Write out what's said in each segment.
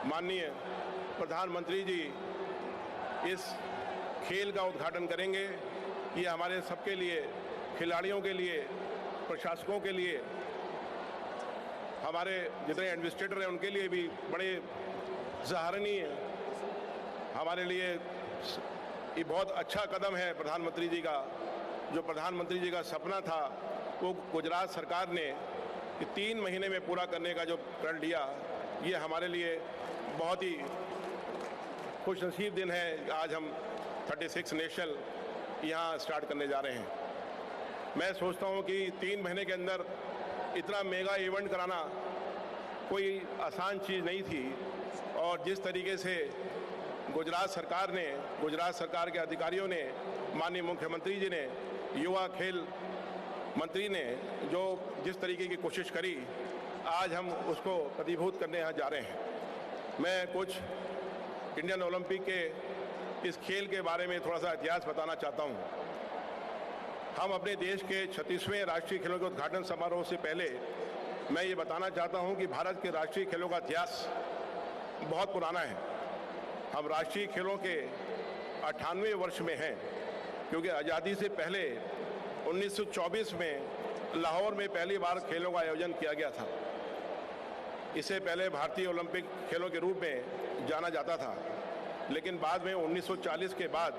माननीय प्रधानमंत्री जी इस खेल का उद्घाटन करेंगे। ये हमारे सबके लिए, खिलाड़ियों के लिए, प्रशासकों के लिए, हमारे जितने एडमिनिस्ट्रेटर हैं उनके लिए भी बड़े सराहनीय, हमारे लिए ये बहुत अच्छा कदम है प्रधानमंत्री जी का। जो प्रधानमंत्री जी का सपना था वो गुजरात सरकार ने 3 महीने में पूरा करने का जो प्रण लिया, ये हमारे लिए बहुत ही खुशनसीब दिन है। आज हम 36 नेशनल यहाँ स्टार्ट करने जा रहे हैं। मैं सोचता हूँ कि 3 महीने के अंदर इतना मेगा इवेंट कराना कोई आसान चीज़ नहीं थी, और जिस तरीके से गुजरात सरकार ने, गुजरात सरकार के अधिकारियों ने, माननीय मुख्यमंत्री जी ने, युवा खेल मंत्री ने जो जिस तरीके की कोशिश करी, आज हम उसको प्रतिभूत करने यहाँ जा रहे हैं। मैं कुछ इंडियन ओलंपिक के इस खेल के बारे में थोड़ा सा इतिहास बताना चाहता हूँ। हम अपने देश के 36वें राष्ट्रीय खेलों के उद्घाटन समारोह से पहले मैं ये बताना चाहता हूँ कि भारत के राष्ट्रीय खेलों का इतिहास बहुत पुराना है। हम राष्ट्रीय खेलों के 98वें वर्ष में हैं, क्योंकि आज़ादी से पहले 1924 में लाहौर में पहली बार खेलों का आयोजन किया गया था। इसे पहले भारतीय ओलंपिक खेलों के रूप में जाना जाता था, लेकिन बाद में 1940 के बाद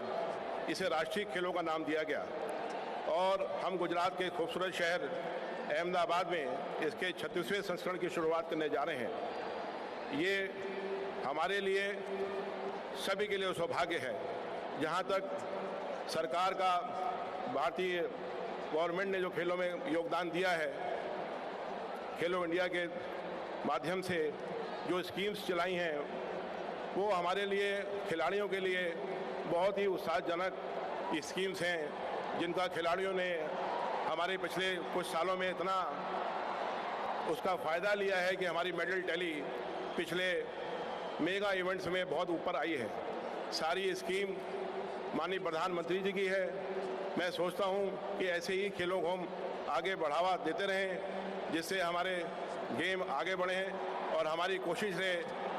इसे राष्ट्रीय खेलों का नाम दिया गया, और हम गुजरात के खूबसूरत शहर अहमदाबाद में इसके 36वें संस्करण की शुरुआत करने जा रहे हैं। ये हमारे लिए, सभी के लिए सौभाग्य है। जहाँ तक सरकार का, भारतीय गवर्नमेंट ने जो खेलों में योगदान दिया है, खेलो इंडिया के माध्यम से जो स्कीम्स चलाई हैं, वो हमारे लिए, खिलाड़ियों के लिए बहुत ही उत्साहजनक स्कीम्स हैं, जिनका खिलाड़ियों ने हमारे पिछले कुछ सालों में इतना उसका फ़ायदा लिया है कि हमारी मेडल टैली पिछले मेगा इवेंट्स में बहुत ऊपर आई है। सारी स्कीम माननीय प्रधानमंत्री जी की है। मैं सोचता हूँ कि ऐसे ही खेलों को हम आगे बढ़ावा देते रहें, जिससे हमारे गेम आगे बढ़ें, और हमारी कोशिश रहे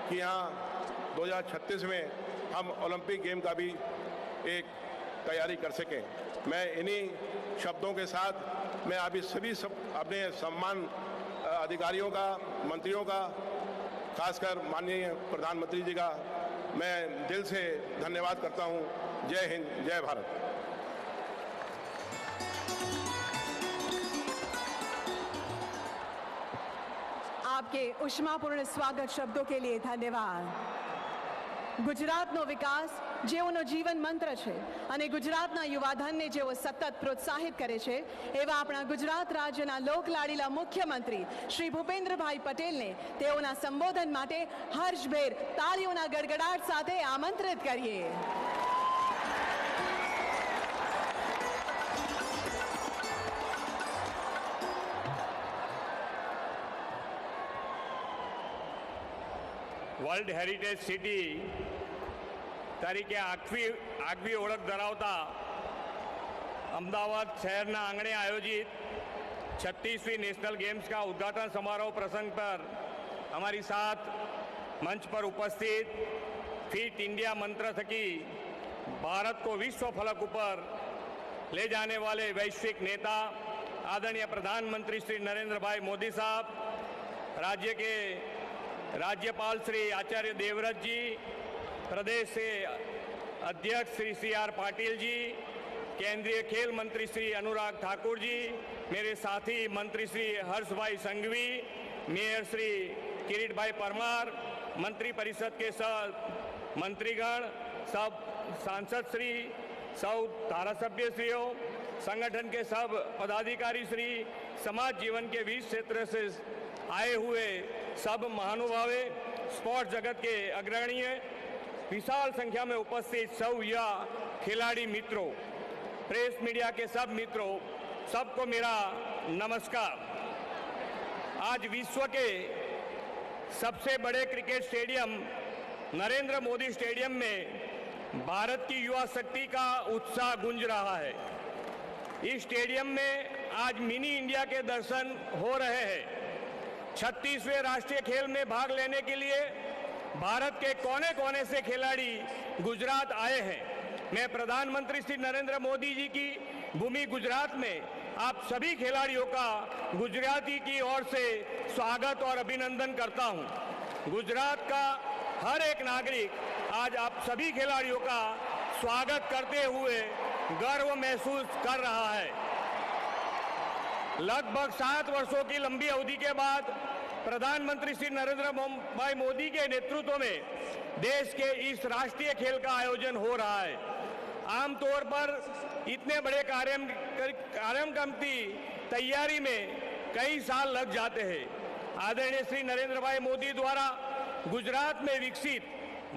कि यहाँ 2036 में हम ओलंपिक गेम का भी एक तैयारी कर सकें। मैं इन्हीं शब्दों के साथ मैं अभी सभी अपने सम्मान अधिकारियों का, मंत्रियों का, खासकर माननीय प्रधानमंत्री जी का मैं दिल से धन्यवाद करता हूं। जय हिंद, जय भारत। आपके उष्मापूर्ण स्वागत शब्दों के लिए धन्यवाद। ગુજરાતનો વિકાસ જેઓનો જીવન મંત્ર છે અને ગુજરાતના યુવાધનને જેઓ સતત પ્રોત્સાહિત કરે છે, એવા આપણા ગુજરાત રાજ્યના લોકલાડીલા મુખ્યમંત્રી શ્રી ભૂપેન્દ્રભાઈ પટેલને તેઓના સંબોધન માટે હર્ષભેર તાળીઓના ગડગડાટ સાથે આમંત્રિત કરીએ। વર્લ્ડ હેરિટેજ સિટી તરીકે આગવી ઓળખ ધરાવતા અમદાવાદ શહેરના આંગણે આયોજિત 36वीं नेशनल गेम्स का उद्घाटन समारोह प्रसंग पर हमारी साथ मंच पर उपस्थित फिट इंडिया मंत्र थकी भारत को विश्व फलक ऊपर ले जाने वाले वैश्विक नेता आदरणीय प्रधानमंत्री श्री नरेंद्र भाई मोदी साहब, राज्य के राज्यपाल श्री आचार्य देवव्रत जी, प्रदेश से अध्यक्ष श्री CR पाटिल जी, केंद्रीय खेल मंत्री श्री अनुराग ठाकुर जी, मेरे साथी मंत्री श्री हर्ष भाई संघवी, मेयर श्री किरीट भाई परमार, मंत्री परिषद के सब मंत्रीगण, सब सांसद श्री, सब धारासभ्य श्रीओ, संगठन के सब पदाधिकारी श्री, समाज जीवन के 20 क्षेत्र से आए हुए सब महानुभावे, स्पोर्ट्स जगत के अग्रणीय, विशाल संख्या में उपस्थित सब युवा खिलाड़ी मित्रों, प्रेस मीडिया के सब मित्रों, सबको मेरा नमस्कार। आज विश्व के सबसे बड़े cricket stadium Narendra Modi stadium में भारत की युवा शक्ति का उत्साह गूंज रहा है। इस स्टेडियम में आज मिनी इंडिया के दर्शन हो रहे हैं। 36वें राष्ट्रीय खेल में भाग लेने के लिए भारत के कोने कोने से खिलाड़ी गुजरात आए हैं। मैं प्रधानमंत्री श्री नरेंद्र मोदी जी की भूमि गुजरात में आप सभी खिलाड़ियों का गुजराती की ओर से स्वागत और अभिनंदन करता हूं। गुजरात का हर एक नागरिक आज आप सभी खिलाड़ियों का स्वागत करते हुए गर्व महसूस कर रहा है। लगभग 7 वर्षों की लंबी अवधि के बाद प्रधानमंत्री श्री नरेंद्र भाई मोदी के नेतृत्व में देश के इस राष्ट्रीय खेल का आयोजन हो रहा है। आमतौर पर इतने बड़े कार्यक्रम की तैयारी में कई साल लग जाते हैं। आदरणीय श्री नरेंद्र भाई मोदी द्वारा गुजरात में विकसित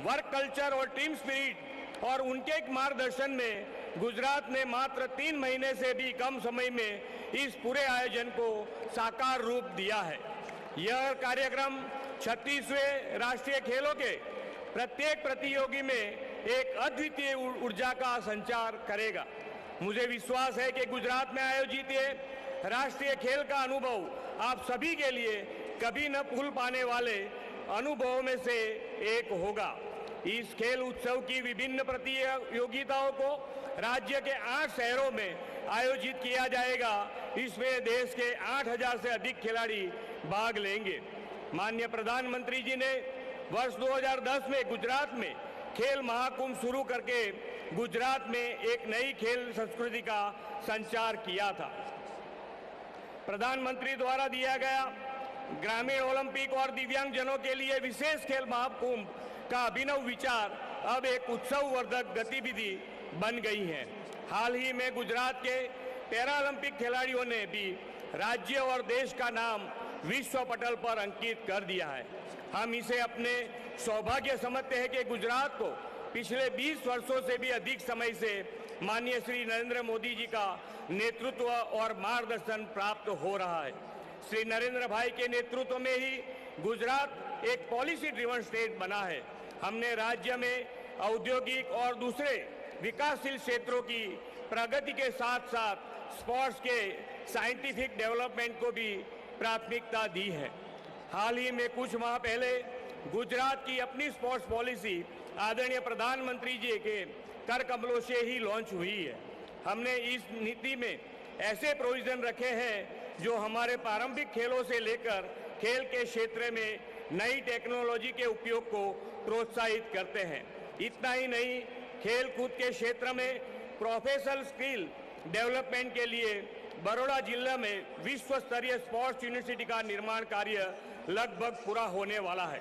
वर्क कल्चर और टीम स्पिरिट और उनके मार्गदर्शन में गुजरात ने मात्र 3 महीने से भी कम समय में इस पूरे आयोजन को साकार रूप दिया है। यह कार्यक्रम 36वें राष्ट्रीय खेलों के प्रत्येक प्रतियोगी में एक अद्वितीय ऊर्जा का संचार करेगा। मुझे विश्वास है कि गुजरात में आयोजित ये राष्ट्रीय खेल का अनुभव आप सभी के लिए कभी न भूल पाने वाले अनुभवों में से एक होगा। इस खेल उत्सव की विभिन्न प्रतियोगिताओं को राज्य के 8 शहरों में आयोजित किया जाएगा। इसमें देश के 8000 से अधिक खिलाड़ी भाग लेंगे। माननीय प्रधानमंत्री जी ने वर्ष 2010 में गुजरात में खेल महाकुंभ शुरू करके गुजरात में एक नई खेल संस्कृति का संचार किया था। प्रधानमंत्री द्वारा दिया गया ग्रामीण ओलंपिक और दिव्यांगजनों के लिए विशेष खेल महाकुंभ का अभिनव विचार अब एक उत्सववर्धक गतिविधि बन गई है। हाल ही में गुजरात के पैरालंपिक खिलाड़ियों ने भी राज्य और देश का नाम विश्व पटल पर अंकित कर दिया है। हम इसे अपने सौभाग्य समझते हैं कि गुजरात को पिछले 20 वर्षों से भी अधिक समय से माननीय श्री नरेंद्र मोदी जी का नेतृत्व और मार्गदर्शन प्राप्त हो रहा है। श्री नरेंद्र भाई के नेतृत्व में ही गुजरात एक पॉलिसी ड्रिवन स्टेट बना है। हमने राज्य में औद्योगिक और दूसरे विकासशील क्षेत्रों की प्रगति के साथ साथ स्पोर्ट्स के साइंटिफिक डेवलपमेंट को भी प्राथमिकता दी है। हाल ही में कुछ माह पहले गुजरात की अपनी स्पोर्ट्स पॉलिसी आदरणीय प्रधानमंत्री जी के कर कमलों से ही लॉन्च हुई है। हमने इस नीति में ऐसे प्रोविजन रखे हैं जो हमारे पारंपरिक खेलों से लेकर खेल के क्षेत्र में नई टेक्नोलॉजी के उपयोग को प्रोत्साहित करते हैं। इतना ही नहीं, खेल कूद के क्षेत्र में प्रोफेशनल स्किल डेवलपमेंट के लिए बड़ौदा जिला में विश्व स्तरीय स्पोर्ट्स यूनिवर्सिटी का निर्माण कार्य लगभग पूरा होने वाला है।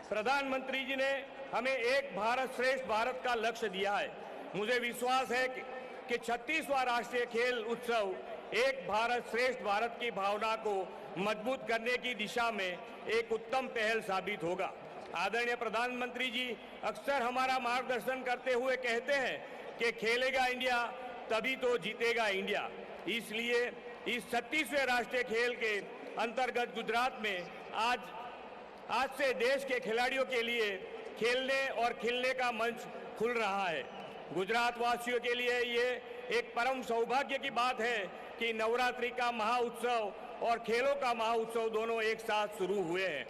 प्रधानमंत्री जी ने हमें एक भारत श्रेष्ठ भारत का लक्ष्य दिया है। मुझे विश्वास है कि 36वां राष्ट्रीय खेल उत्सव एक भारत श्रेष्ठ भारत की भावना को मजबूत करने की दिशा में एक उत्तम पहल साबित होगा। आदरणीय प्रधानमंत्री जी अक्सर हमारा मार्गदर्शन करते हुए कहते हैं कि खेलेगा इंडिया तभी तो जीतेगा इंडिया। इसलिए इस 36वें राष्ट्रीय खेल के अंतर्गत गुजरात में आज से देश के खिलाड़ियों के लिए खेलने और खिलने का मंच खुल रहा है। गुजरात वासियों के लिए ये एक परम सौभाग्य की बात है कि नवरात्रि का महाउत्सव और खेलों का महाउत्सव दोनों एक साथ शुरू हुए हैं।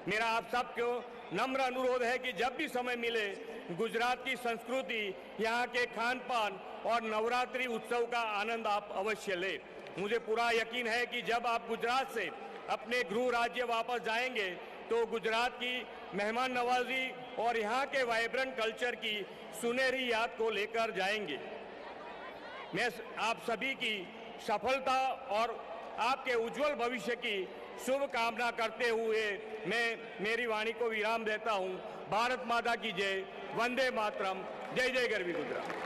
मेरा आप सबको नम्र अनुरोध है कि जब भी समय मिले गुजरात की संस्कृति, यहाँ के खान पान और नवरात्रि उत्सव का आनंद आप अवश्य लें। मुझे पूरा यकीन है कि जब आप गुजरात से अपने गृह राज्य वापस जाएंगे तो गुजरात की मेहमान नवाजी और यहाँ के वाइब्रेंट कल्चर की सुनहरी याद को लेकर जाएंगे। मैं आप सभी की सफलता और आपके उज्जवल भविष्य की शुभकामना करते हुए मैं मेरी वाणी को विराम देता हूँ। भारत माता की जय, वंदे मातरम, जय जय गरवी गुजरात।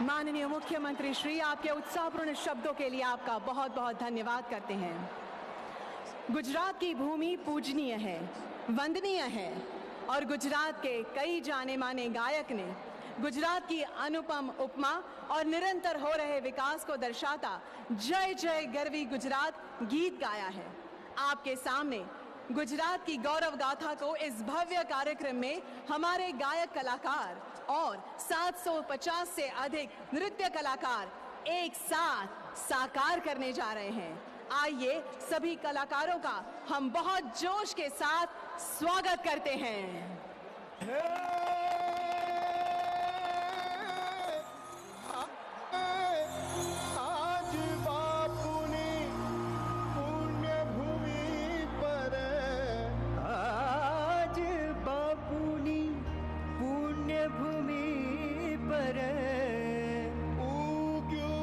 माननीय मुख्यमंत्री श्री, आपके उत्साहपूर्ण शब्दों के लिए आपका बहुत बहुत धन्यवाद करते हैं। गुजरात की भूमि पूजनीय है, वंदनीय है और गुजरात के कई जाने माने गायक ने गुजरात की अनुपम उपमा और निरंतर हो रहे विकास को दर्शाता जय जय गरवी गुजरात गीत गाया है। आपके सामने गुजरात की गौरव गाथा को इस भव्य कार्यक्रम में हमारे गायक कलाकार और 750 से अधिक नृत्य कलाकार एक साथ साकार करने जा रहे हैं। आइए सभी कलाकारों का हम बहुत जोश के साथ स्वागत करते हैं। आज बापुनी पुण्य भूमि पर, आज बापुनी पुण्य भूमि पर उग्यो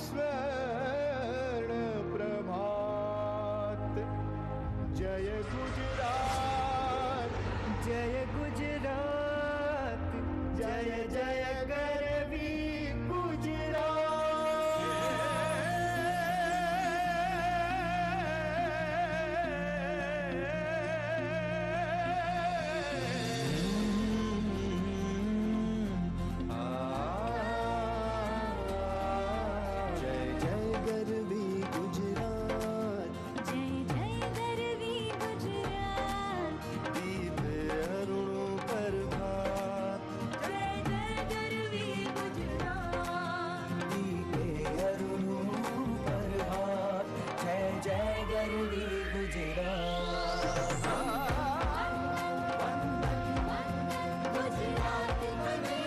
स्वर्ण प्रभात। जय गुजरात, जय गुजरात, जय जय गरवी गुजरात। जय जय गरवी गुजरात, जय जय गरवी गुजरात, दीप अरुणों पर भात। जय जय गरवी गुजरात, दीपे अरुणों पर भात। जय जय गरवी गुजरात। गुजरात बने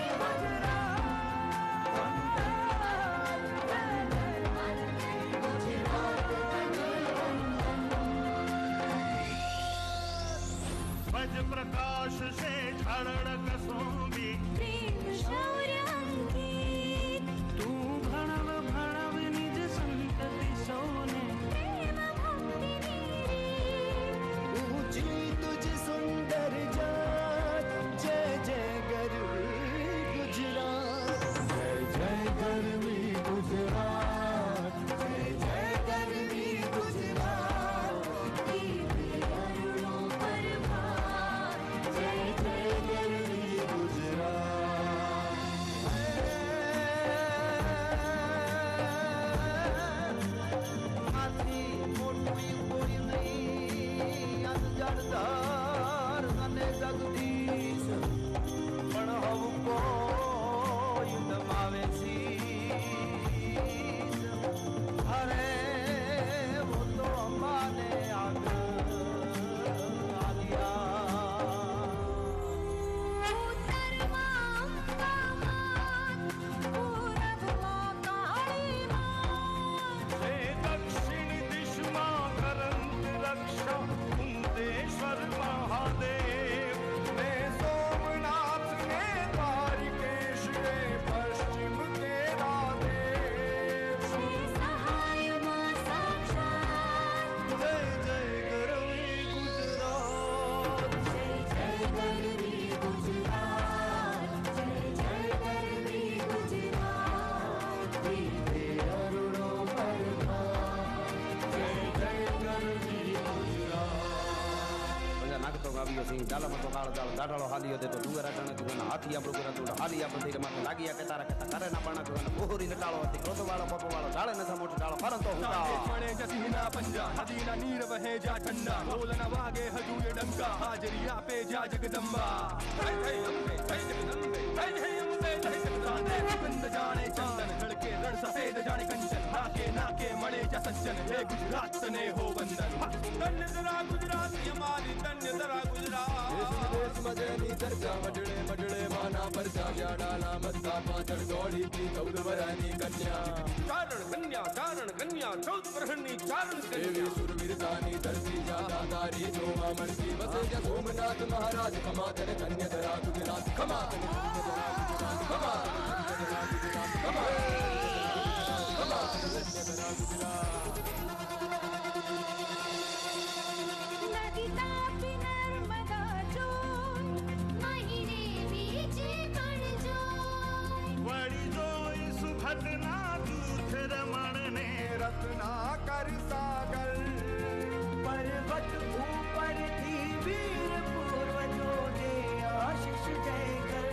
भज प्रकाश से झरड़ कसोबी प्रेम शौर्य अंकित, तू भणव भणव निज संतति सोने प्रेम भक्ति नीरी, ऊंची तुझ सुंदर जात। जय जय गरवी गुजरात, जय जय गरवी गुजरात, जय जय गरवी गुजरात। दीप अरुणों पर भात, जय जय गरवी गुजरात। हाथी मोटी कोई नहीं अस जड़दार सने जगदीश पण हव कोई नमावे शीश। अरे वो तो अम्मा ने आग आ दिया। उत्तर मां कामात, पूरब मां काली मां, से दक्षिण दिशा करंत रक्षा कुंदेश्वर महादेव ने सोमनाथ ने द्वारिकेश ने पश्चिम के राधेव। श्री सहाय मां साक्षात, जय जय गरवी गुजरात, जय जय गरवी गुजरात, जय जय गरवी गुजरात। दीपे अरुणों पर भात। जय जय गरवी गुजरात। નાગતો ગાવ્યો સિંહ ચાલમાં તો કાળ ચાલ ગાઢાળો હાલ્યો દે તો ડુંગરા ચણે તું હાથી આપણું ગુરા તું હાલી આપણે ધીરે માથે લાગી કે તારા કે કરે ના પાણા તું બોહરી નટાળો હતી ક્રોધ વાળો પપ વાળો ઝાડે ન સમોટ ડાળો પરંતુ હુંડા मणे जसीना पंजा नदीना नीर वहे जा ठंडा ढोल न वागे हजूर डंका हाजरी आपे जा जगदम्बा जय जय अम्बे जय जगदम्बे जय जय अम्बे जय जगदम्बे सुगंध जाने चंदन लड़के रण सफेद जाने कंचन नाके नाके मणे जा सज्जन हे गुजरात ने हो वंदन धन्य जरा गुजरात हमारी धन्य जरा गुजरात देश मजेनी दर्जा मडड़े मडड़े माना परचा जाडाना मत्ता पाचड़ दौड़ी थी 14 वरानी कन्या। चारण कन्या 14 प्रहरनी चारण देवी सुरवीरतानी धरती जादा दारी जोमा मणकी बसे जा सोमनाथ महाराज खमा कर कन्या धरा गुजरात। खमा कर कन्या धरा गुजरात। खमा कर कन्या धरा गुजरात। खमा खमा कर कन्या धरा गुजरात। नदी तापी नर्मदा जोन, महीने बीचे पण जोन, वड़ी जोई सुभद्रना दूध रमण ने रत्ना कर सागर पर्वत ऊपर थी वीर पूर्वजों ने आशीष जय कर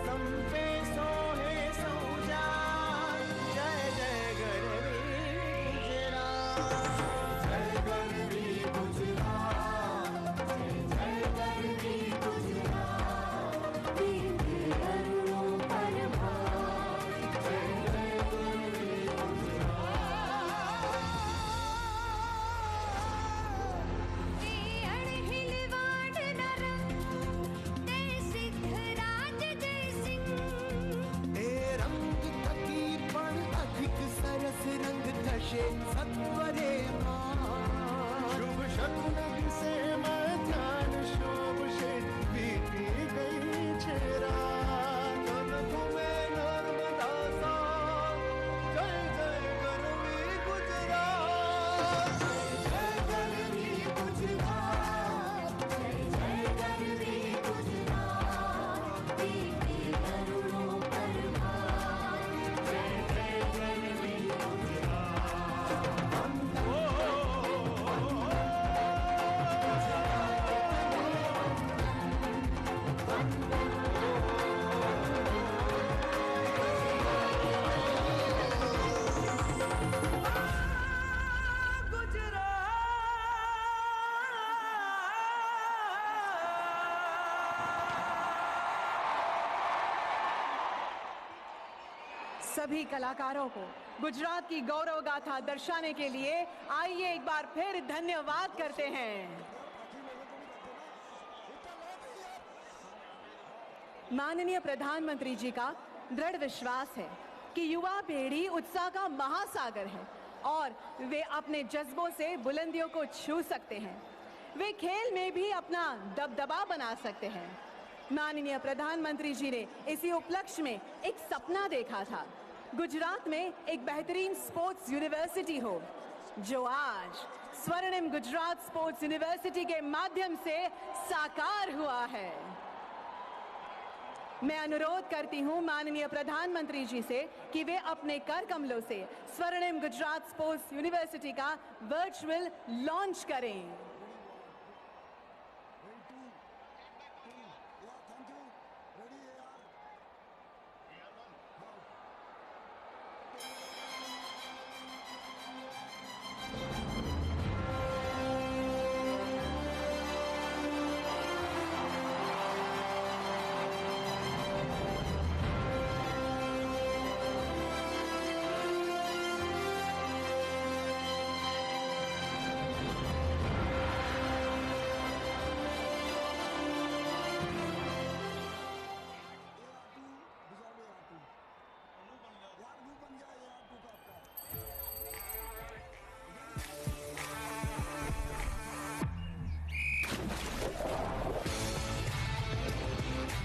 संपे सोहे सौजा। जय जय गरवी गुजरात, जय गरवी गुजरात, जय जय गरवी गुजरात। दीप अरुणों पर भात, जय जय गरवी गुजरात। शोभशे सत्वरे शुभ शकुन दिसे मध्यान शोभशे बीती गई छेरा जन घूमे नर्मदा सा जय जय गरवी गुजरात जय गरवी गुजरात जय जय गरवी गुजरात बीती करुणों पर भार जय जय गरवी सभी कलाकारों को गुजरात की गौरव गाथा दर्शाने के लिए आइए एक बार फिर धन्यवाद करते हैं। माननीय प्रधानमंत्री जी का दृढ़ विश्वास है कि युवा पीढ़ी उत्साह का महासागर है और वे अपने जज्बों से बुलंदियों को छू सकते हैं। वे खेल में भी अपना दबदबा बना सकते हैं। माननीय प्रधानमंत्री जी ने इसी उपलक्ष्य में एक सपना देखा था, गुजरात में एक बेहतरीन स्पोर्ट्स यूनिवर्सिटी हो, जो आज स्वर्णिम गुजरात स्पोर्ट्स यूनिवर्सिटी के माध्यम से साकार हुआ है। मैं अनुरोध करती हूं माननीय प्रधानमंत्री जी से कि वे अपने कर कमलों से स्वर्णिम गुजरात स्पोर्ट्स यूनिवर्सिटी का वर्चुअल लॉन्च करें।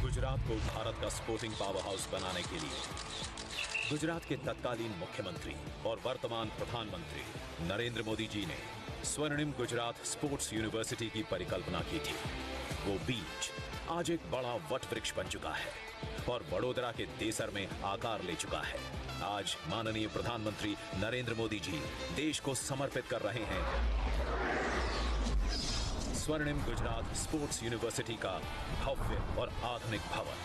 गुजरात को भारत का स्पोर्टिंग पावर हाउस बनाने के लिए गुजरात के तत्कालीन मुख्यमंत्री और वर्तमान प्रधानमंत्री नरेंद्र मोदी जी ने स्वर्णिम गुजरात स्पोर्ट्स यूनिवर्सिटी की परिकल्पना की थी। वो बीज आज एक बड़ा वट वृक्ष बन चुका है और वडोदरा के देसर में आकार ले चुका है। आज माननीय प्रधानमंत्री नरेंद्र मोदी जी देश को समर्पित कर रहे हैं स्वर्णिम गुजरात स्पोर्ट्स यूनिवर्सिटी का भव्य और आधुनिक भवन।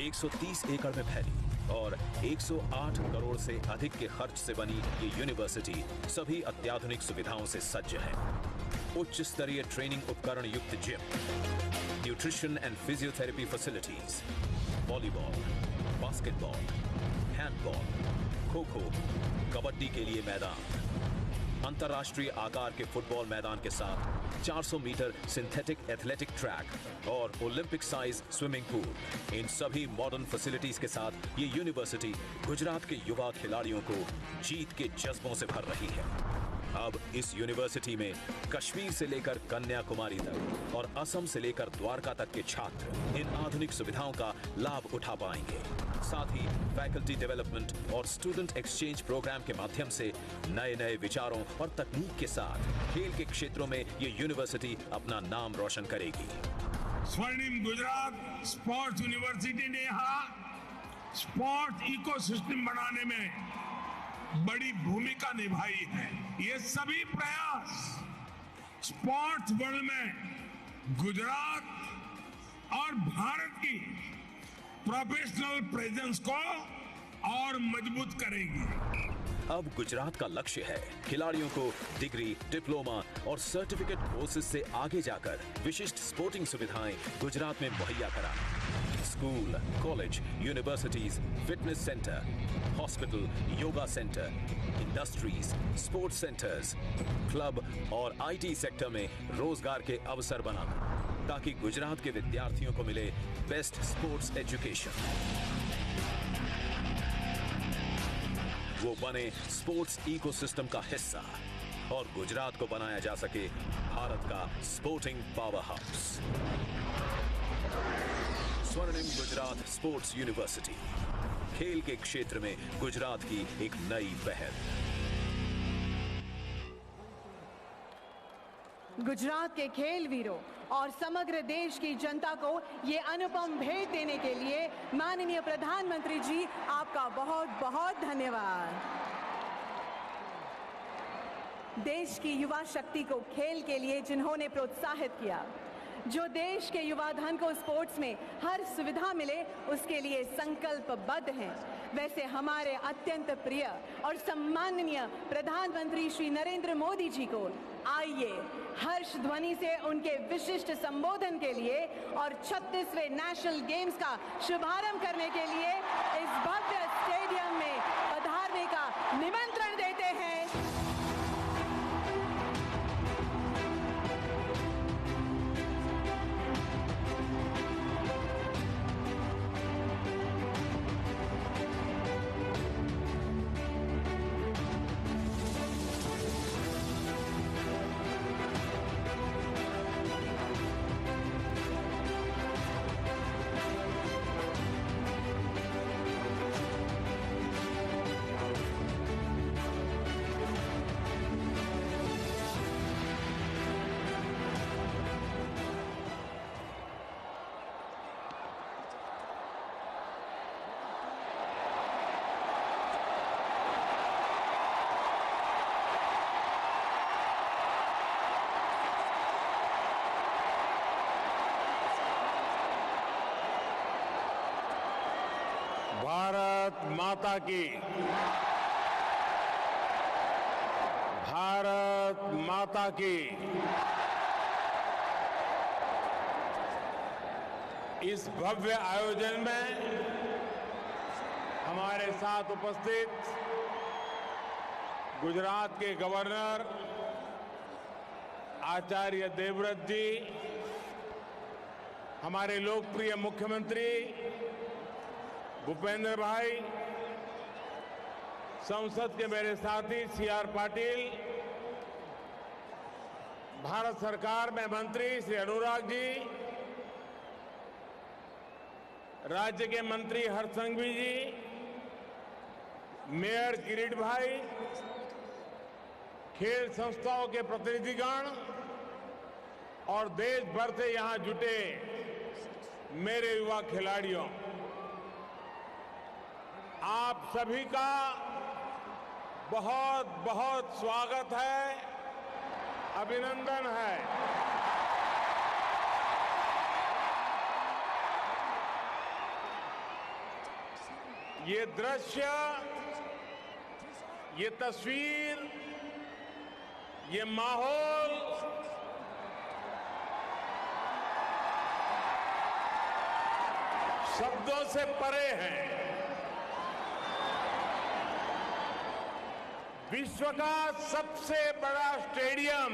130 एकड़ में फैली और 108 करोड़ से अधिक के खर्च से बनी ये यूनिवर्सिटी सभी अत्याधुनिक सुविधाओं से सज्ज है। उच्च स्तरीय ट्रेनिंग उपकरण युक्त gym, nutrition and physiotherapy facilities, volleyball, basketball, handball, kho-kho, kabaddi के लिए मैदान, अंतर्राष्ट्रीय आकार के फुटबॉल मैदान के साथ 400 मीटर सिंथेटिक एथलेटिक ट्रैक और ओलंपिक साइज स्विमिंग पूल। इन सभी मॉडर्न फैसिलिटीज के साथ ये यूनिवर्सिटी गुजरात के युवा खिलाड़ियों को जीत के जज्बों से भर रही है। अब इस यूनिवर्सिटी में कश्मीर से लेकर कन्याकुमारी तक और असम से लेकर द्वारका तक के छात्र इन आधुनिक सुविधाओं का लाभ उठा पाएंगे। साथ ही फैकल्टी डेवलपमेंट और स्टूडेंट एक्सचेंज प्रोग्राम के माध्यम से नए-नए विचारों और तकनीक के साथ खेल के क्षेत्रों में ये यूनिवर्सिटी अपना नाम रोशन करेगी। स्वर्णिम गुजरात स्पोर्ट्स यूनिवर्सिटी ने यहाँ स्पोर्ट्स इकोसिस्टम बनाने में बड़ी भूमिका निभाई है। ये सभी प्रयास स्पोर्ट्स वर्ल्ड में गुजरात और भारत की प्रोफेशनल प्रेजेंस को और मजबूत करेगी। अब गुजरात का लक्ष्य है खिलाड़ियों को डिग्री, डिप्लोमा और सर्टिफिकेट कोर्सेज से आगे जाकर विशिष्ट स्पोर्टिंग सुविधाएं गुजरात में मुहैया कराना। School, college, universities, fitness centre, hospital, yoga centre, industries, sports centres, club और आईटी सेक्टर में रोजगार के अवसर बनाना ताकि गुजरात के विद्यार्थियों को मिले बेस्ट स्पोर्ट्स एजुकेशन। वो बने स्पोर्ट्स इकोसिस्टम का हिस्सा और गुजरात को बनाया जा सके भारत का स्पोर्टिंग पावर हाउस। स्वर्णिम गुजरात स्पोर्ट्स यूनिवर्सिटी, खेल के क्षेत्र में गुजरात की एक नई पहल। गुजरात के खेल वीरों और समग्र देश की जनता को ये अनुपम भेंट देने के लिए माननीय प्रधानमंत्री जी आपका बहुत बहुत धन्यवाद। देश की युवा शक्ति को खेल के लिए जिन्होंने प्रोत्साहित किया, जो देश के युवा धन को स्पोर्ट्स में हर सुविधा मिले उसके लिए संकल्पबद्ध हैं, वैसे हमारे अत्यंत प्रिय और सम्माननीय प्रधानमंत्री श्री नरेंद्र मोदी जी को आइए हर्ष ध्वनि से उनके विशिष्ट संबोधन के लिए और 36वें नेशनल गेम्स का शुभारंभ करने के लिए इस भव्य स्टेडियम में पधारने का निमंत्रण देते हैं। भारत माता की, भारत माता की। इस भव्य आयोजन में हमारे साथ उपस्थित गुजरात के गवर्नर आचार्य देवव्रत जी, हमारे लोकप्रिय मुख्यमंत्री भूपेंद्र भाई, संसद के मेरे साथी सीआर पाटिल, भारत सरकार में मंत्री श्री अनुराग जी, राज्य के मंत्री हरसंघवी जी, मेयर किरीट भाई, खेल संस्थाओं के प्रतिनिधिगण और देश भर से यहां जुटे मेरे युवा खिलाड़ियों, आप सभी का बहुत बहुत स्वागत है, अभिनंदन है। ये दृश्य, ये तस्वीर, ये माहौल शब्दों से परे है। विश्व का सबसे बड़ा स्टेडियम,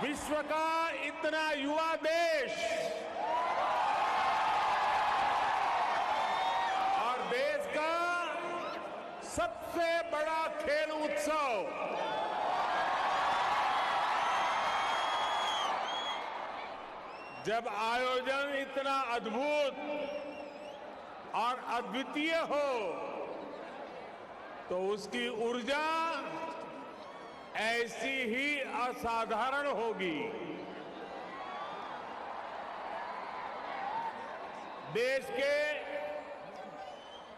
विश्व का इतना युवा देश और देश का सबसे बड़ा खेल उत्सव, जब आयोजन इतना अद्भुत और अद्वितीय हो तो उसकी ऊर्जा ऐसी ही असाधारण होगी। देश के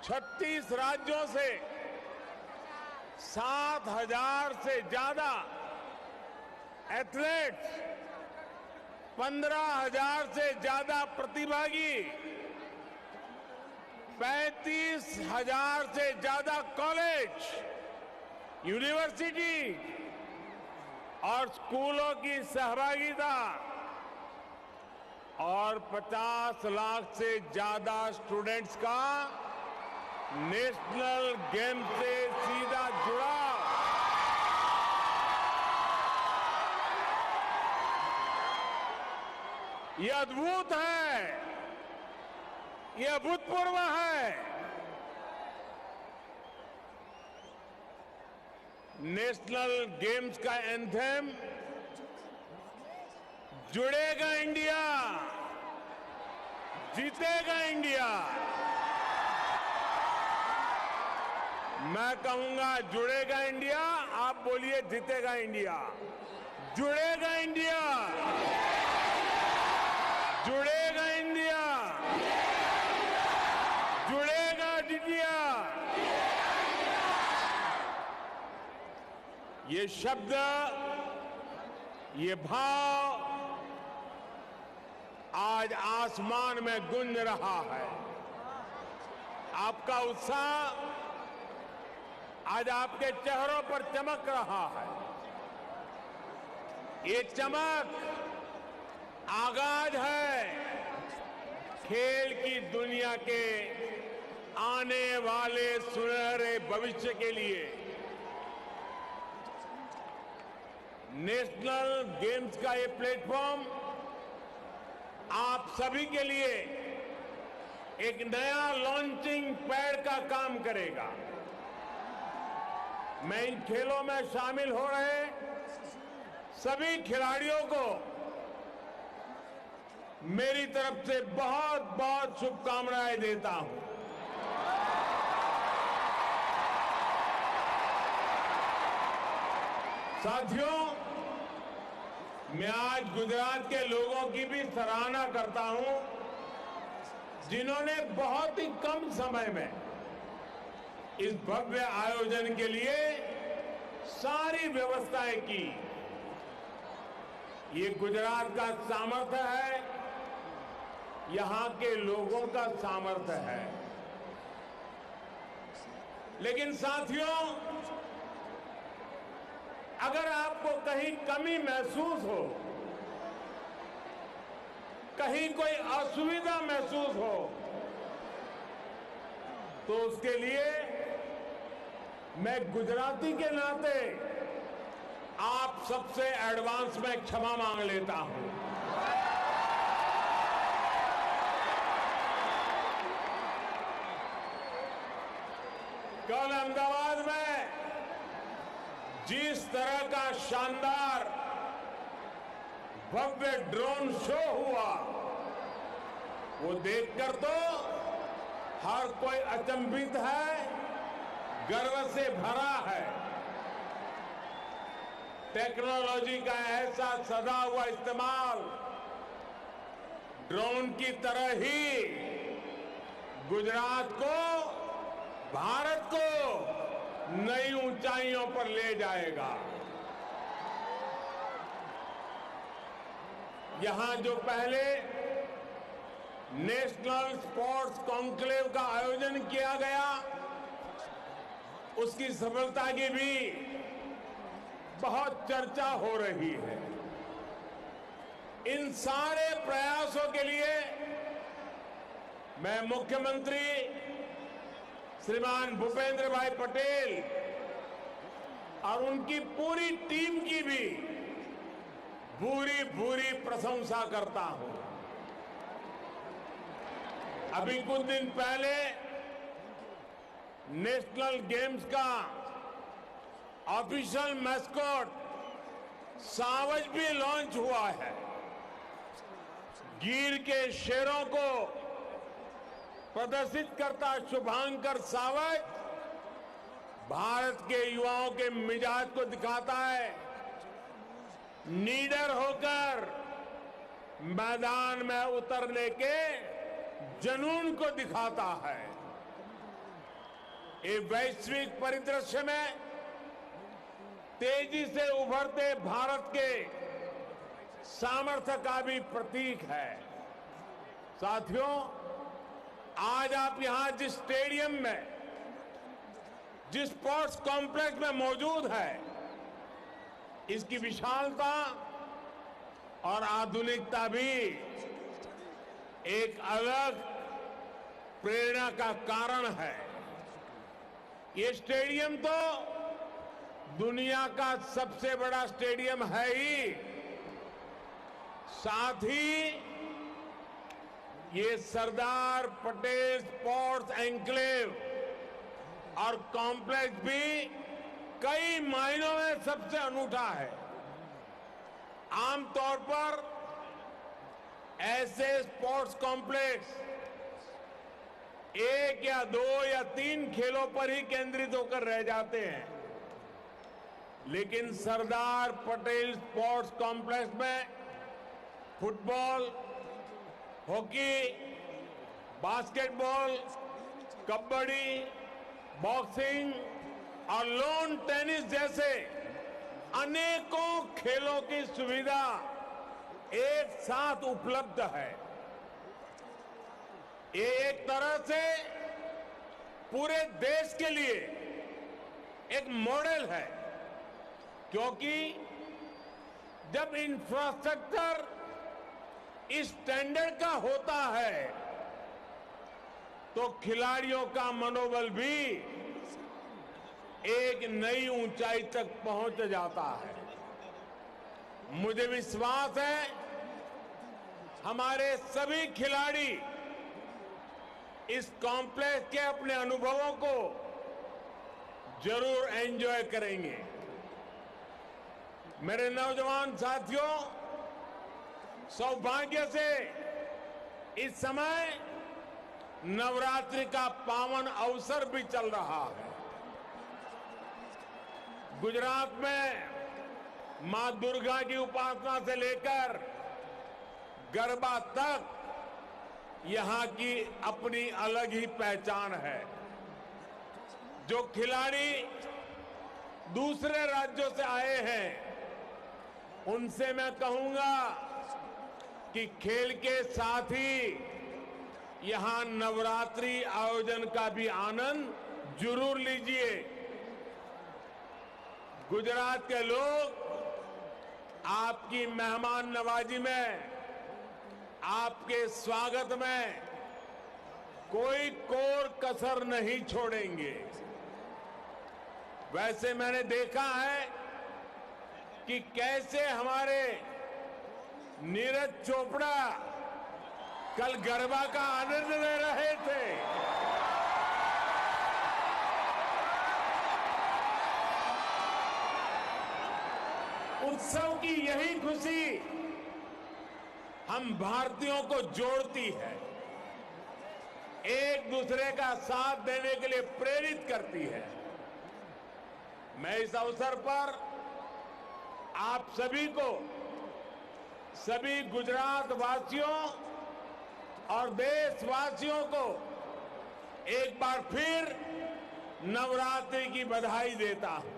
36 राज्यों से 7,000 से ज्यादा एथलीट्स, 15,000 से ज्यादा प्रतिभागी, 35,000 से ज्यादा कॉलेज, यूनिवर्सिटी और स्कूलों की सहभागिता और 50 लाख से ज्यादा स्टूडेंट्स का नेशनल गेम से सीधा जुड़ाव, ये अद्भुत है। ये अभूतपूर्व है। नेशनल गेम्स का एंथम जुड़ेगा इंडिया, जीतेगा इंडिया। मैं कहूंगा जुड़ेगा इंडिया, आप बोलिए जीतेगा इंडिया। जुड़ेगा इंडिया, जुड़ेगा इंडिया, जुड़ेगा इंडिया। ये शब्द, ये भाव आज आसमान में गूंज रहा है। आपका उत्साह आज आपके चेहरों पर चमक रहा है। ये चमक आगाज है खेल की दुनिया के आने वाले सुनहरे भविष्य के लिए। नेशनल गेम्स का ये प्लेटफॉर्म आप सभी के लिए एक नया लॉन्चिंग पैड का काम करेगा। मैं इन खेलों में शामिल हो रहे सभी खिलाड़ियों को मेरी तरफ से बहुत बहुत शुभकामनाएं देता हूं। साथियों, मैं आज गुजरात के लोगों की भी सराहना करता हूं, जिन्होंने बहुत ही कम समय में इस भव्य आयोजन के लिए सारी व्यवस्थाएं की। ये गुजरात का सामर्थ्य है, यहां के लोगों का सामर्थ्य है। लेकिन साथियों, अगर आपको कहीं कमी महसूस हो, कहीं कोई असुविधा महसूस हो, तो उसके लिए मैं गुजराती के नाते आप सबसे एडवांस में क्षमा मांग लेता हूं। कल अहमदाबाद में जिस तरह का शानदार भव्य ड्रोन शो हुआ, वो देखकर तो हर कोई अचंभित है, गर्व से भरा है। टेक्नोलॉजी का ऐसा सदा हुआ इस्तेमाल ड्रोन की तरह ही गुजरात को, भारत को नई ऊंचाइयों पर ले जाएगा। यहां जो पहले नेशनल स्पोर्ट्स कॉन्क्लेव का आयोजन किया गया, उसकी सफलता की भी बहुत चर्चा हो रही है। इन सारे प्रयासों के लिए मैं मुख्यमंत्री श्रीमान भूपेंद्र भाई पटेल और उनकी पूरी टीम की भी भूरी भूरी प्रशंसा करता हूं। अभी कुछ दिन पहले नेशनल गेम्स का ऑफिशियल मैस्कॉट सावज भी लॉन्च हुआ है। गिर के शेरों को प्रदर्शित करता शुभांकर सावज भारत के युवाओं के मिजाज को दिखाता है। निडर होकर मैदान में उतरने के जुनून को दिखाता है। ये वैश्विक परिदृश्य में तेजी से उभरते भारत के सामर्थ्य का भी प्रतीक है। साथियों, आज आप यहां जिस स्टेडियम में, जिस स्पोर्ट्स कॉम्प्लेक्स में मौजूद है, इसकी विशालता और आधुनिकता भी एक अलग प्रेरणा का कारण है। ये स्टेडियम तो दुनिया का सबसे बड़ा स्टेडियम है ही, साथ ही ये सरदार पटेल स्पोर्ट्स एन्क्लेव और कॉम्प्लेक्स भी कई मायनों में सबसे अनूठा है। आमतौर पर ऐसे स्पोर्ट्स कॉम्प्लेक्स एक या दो या तीन खेलों पर ही केंद्रित होकर रह जाते हैं, लेकिन सरदार पटेल स्पोर्ट्स कॉम्प्लेक्स में football, hockey, basketball, kabaddi, boxing और लॉन टेनिस जैसे अनेकों खेलों की सुविधा एक साथ उपलब्ध है। ये एक तरह से पूरे देश के लिए एक मॉडल है, क्योंकि जब इंफ्रास्ट्रक्चर इस स्टैंडर्ड का होता है तो खिलाड़ियों का मनोबल भी एक नई ऊंचाई तक पहुंच जाता है। मुझे विश्वास है हमारे सभी खिलाड़ी इस कॉम्प्लेक्स के अपने अनुभवों को जरूर एंजॉय करेंगे। मेरे नौजवान साथियों, सौभाग्य से इस समय नवरात्रि का पावन अवसर भी चल रहा है। गुजरात में मां दुर्गा की उपासना से लेकर गरबा तक यहां की अपनी अलग ही पहचान है। जो खिलाड़ी दूसरे राज्यों से आए हैं उनसे मैं कहूंगा कि खेल के साथ ही यहां नवरात्रि आयोजन का भी आनंद जरूर लीजिए। गुजरात के लोग आपकी मेहमान नवाजी में, आपके स्वागत में कोई कोर कसर नहीं छोड़ेंगे। वैसे मैंने देखा है कि कैसे हमारे नीरज चोपड़ा कल गरबा का आनंद ले रहे थे। उत्सव की यही खुशी हम भारतीयों को जोड़ती है, एक दूसरे का साथ देने के लिए प्रेरित करती है। मैं इस अवसर पर आप सभी को, सभी गुजरात वासियों और देशवासियों को एक बार फिर नवरात्रि की बधाई देता हूं।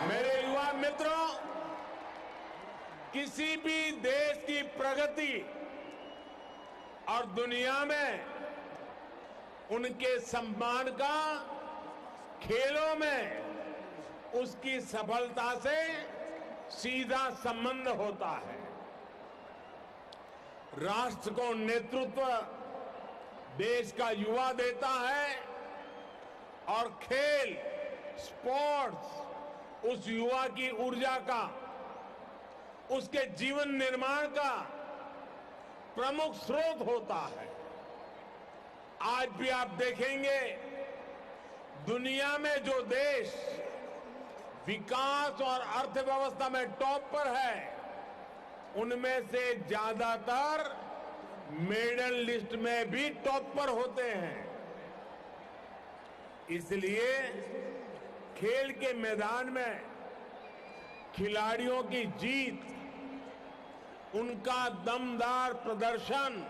मेरे युवा मित्रों, किसी भी देश की प्रगति और दुनिया में उनके सम्मान का खेलों में उसकी सफलता से सीधा संबंध होता है। राष्ट्र को नेतृत्व देश का युवा देता है और खेल, स्पोर्ट्स उस युवा की ऊर्जा का, उसके जीवन निर्माण का प्रमुख स्रोत होता है। आज भी आप देखेंगे दुनिया में जो देश विकास और अर्थव्यवस्था में टॉप पर है, उनमें से ज्यादातर मेडल लिस्ट में भी टॉप पर होते हैं। इसलिए खेल के मैदान में खिलाड़ियों की जीत, उनका दमदार प्रदर्शन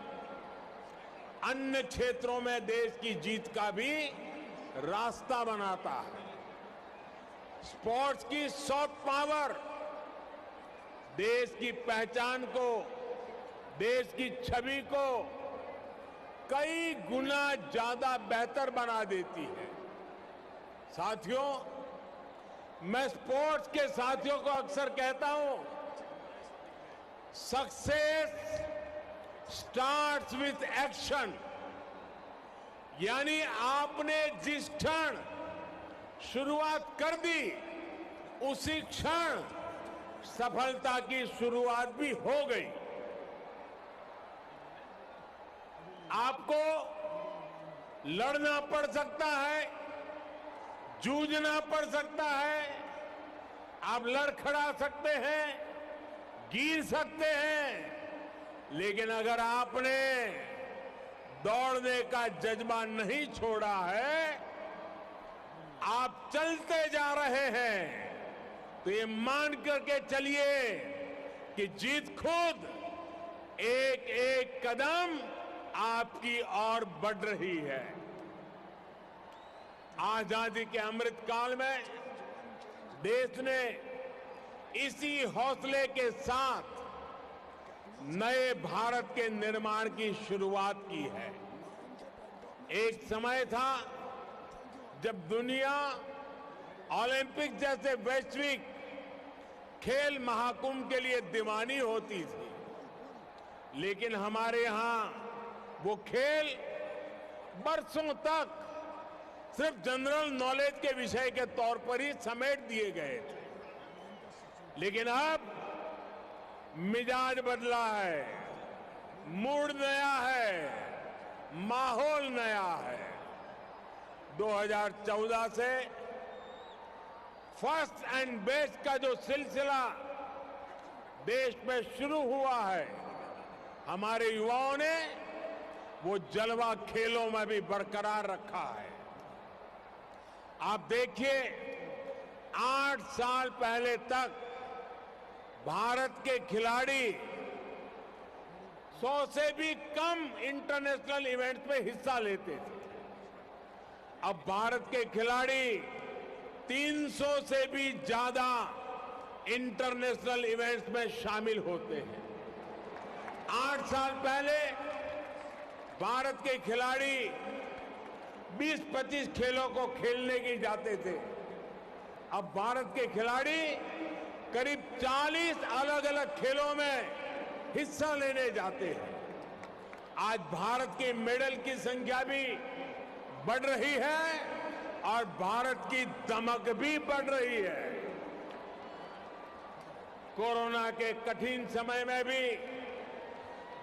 अन्य क्षेत्रों में देश की जीत का भी रास्ता बनाता है। स्पोर्ट्स की सॉफ्ट पावर देश की पहचान को, देश की छवि को कई गुना ज्यादा बेहतर बना देती है। साथियों, मैं स्पोर्ट्स के साथियों को अक्सर कहता हूं, सक्सेस स्टार्ट्स विथ एक्शन। यानी आपने जिस क्षण शुरुआत कर दी, उसी क्षण सफलता की शुरुआत भी हो गई। आपको लड़ना पड़ सकता है, जूझना पड़ सकता है, आप लड़खड़ा सकते हैं, गिर सकते हैं, लेकिन अगर आपने दौड़ने का जज्बा नहीं छोड़ा है, आप चलते जा रहे हैं, तो ये मान करके चलिए कि जीत खुद एक एक कदम आपकी ओर बढ़ रही है। आजादी के अमृत काल में देश ने इसी हौसले के साथ नए भारत के निर्माण की शुरुआत की है। एक समय था जब दुनिया ओलंपिक जैसे वैश्विक खेल महाकुंभ के लिए दीवानी होती थी, लेकिन हमारे यहां वो खेल बरसों तक सिर्फ जनरल नॉलेज के विषय के तौर पर ही समेट दिए गए थे। लेकिन अब मिजाज बदला है, मूड नया है, माहौल नया है। 2014 से फर्स्ट एंड बेस्ट का जो सिलसिला देश में शुरू हुआ है, हमारे युवाओं ने वो जलवा खेलों में भी बरकरार रखा है। आप देखिए, 8 साल पहले तक भारत के खिलाड़ी 100 से भी कम इंटरनेशनल इवेंट्स में हिस्सा लेते थे। अब भारत के खिलाड़ी 300 से भी ज्यादा इंटरनेशनल इवेंट्स में शामिल होते हैं। 8 साल पहले भारत के खिलाड़ी 20-25 खेलों को खेलने के जाते थे। अब भारत के खिलाड़ी करीब 40 अलग अलग खेलों में हिस्सा लेने जाते हैं। आज भारत के मेडल की संख्या भी बढ़ रही है और भारत की दमक भी बढ़ रही है। कोरोना के कठिन समय में भी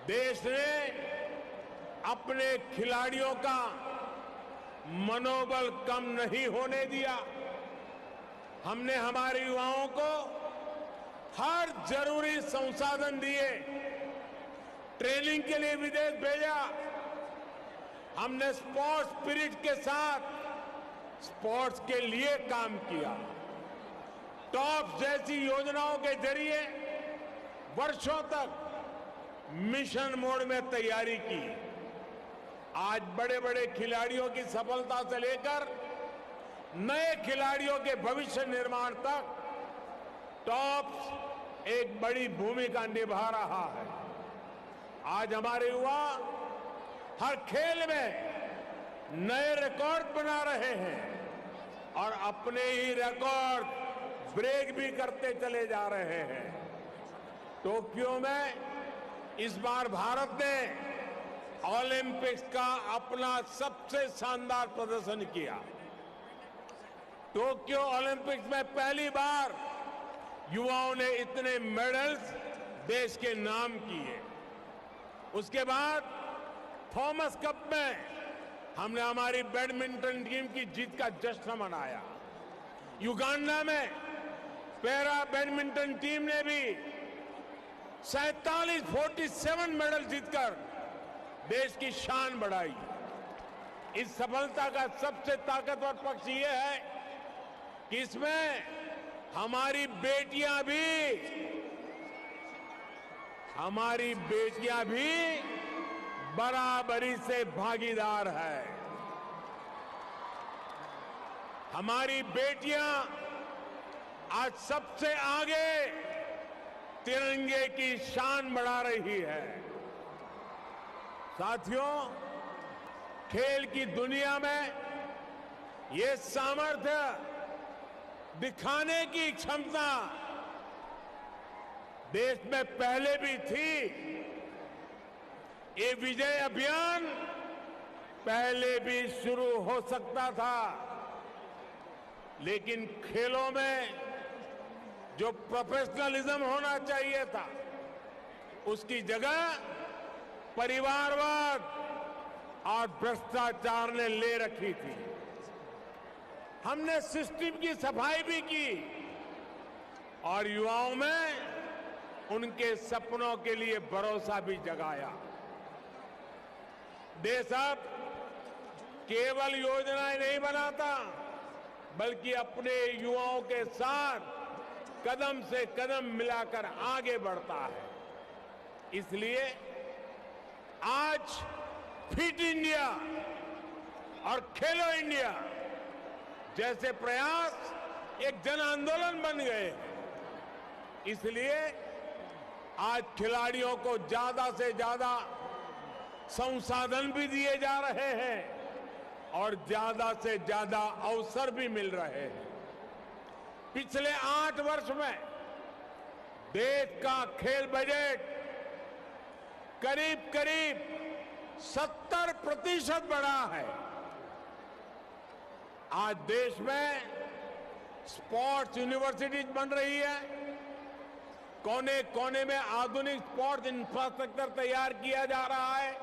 देश ने अपने खिलाड़ियों का मनोबल कम नहीं होने दिया। हमने हमारे युवाओं को हर जरूरी संसाधन दिए, ट्रेनिंग के लिए विदेश भेजा। हमने स्पोर्ट्स स्पिरिट के साथ स्पोर्ट्स के लिए काम किया। टॉप जैसी योजनाओं के जरिए वर्षों तक मिशन मोड में तैयारी की। आज बड़े बड़े खिलाड़ियों की सफलता से लेकर नए खिलाड़ियों के भविष्य निर्माण तक टॉप्स एक बड़ी भूमिका निभा रहा है। आज हमारे युवा हर खेल में नए रिकॉर्ड बना रहे हैं और अपने ही रिकॉर्ड ब्रेक भी करते चले जा रहे हैं। टोक्यो में इस बार भारत ने ओलंपिक्स का अपना सबसे शानदार प्रदर्शन किया। टोक्यो ओलंपिक्स में पहली बार युवाओं ने इतने मेडल्स देश के नाम किए। उसके बाद थॉमस कप में हमने हमारी बैडमिंटन टीम की जीत का जश्न मनाया। युगांडा में पैरा बैडमिंटन टीम ने भी 47 मेडल जीतकर देश की शान बढ़ाई। इस सफलता का सबसे ताकतवर पक्ष ये है कि इसमें हमारी बेटियां भी बराबरी से भागीदार है। हमारी बेटियां आज सबसे आगे तिरंगे की शान बढ़ा रही है। साथियों, खेल की दुनिया में ये सामर्थ्य दिखाने की क्षमता देश में पहले भी थी। ये विजय अभियान पहले भी शुरू हो सकता था, लेकिन खेलों में जो प्रोफेशनलिज्म होना चाहिए था, उसकी जगह परिवारवाद, और भ्रष्टाचार ने ले रखी थी। हमने सिस्टम की सफाई भी की और युवाओं में उनके सपनों के लिए भरोसा भी जगाया। देश अब केवल योजनाएं नहीं बनाता, बल्कि अपने युवाओं के साथ कदम से कदम मिलाकर आगे बढ़ता है। इसलिए आज फिट इंडिया और खेलो इंडिया जैसे प्रयास एक जन आंदोलन बन गए हैं। इसलिए आज खिलाड़ियों को ज्यादा से ज्यादा संसाधन भी दिए जा रहे हैं और ज्यादा से ज्यादा अवसर भी मिल रहे हैं। पिछले 8 वर्ष में देश का खेल बजट करीब करीब 70% बढ़ा है। आज देश में स्पोर्ट्स यूनिवर्सिटीज बन रही है, कोने कोने में आधुनिक स्पोर्ट्स इंफ्रास्ट्रक्चर तैयार किया जा रहा है।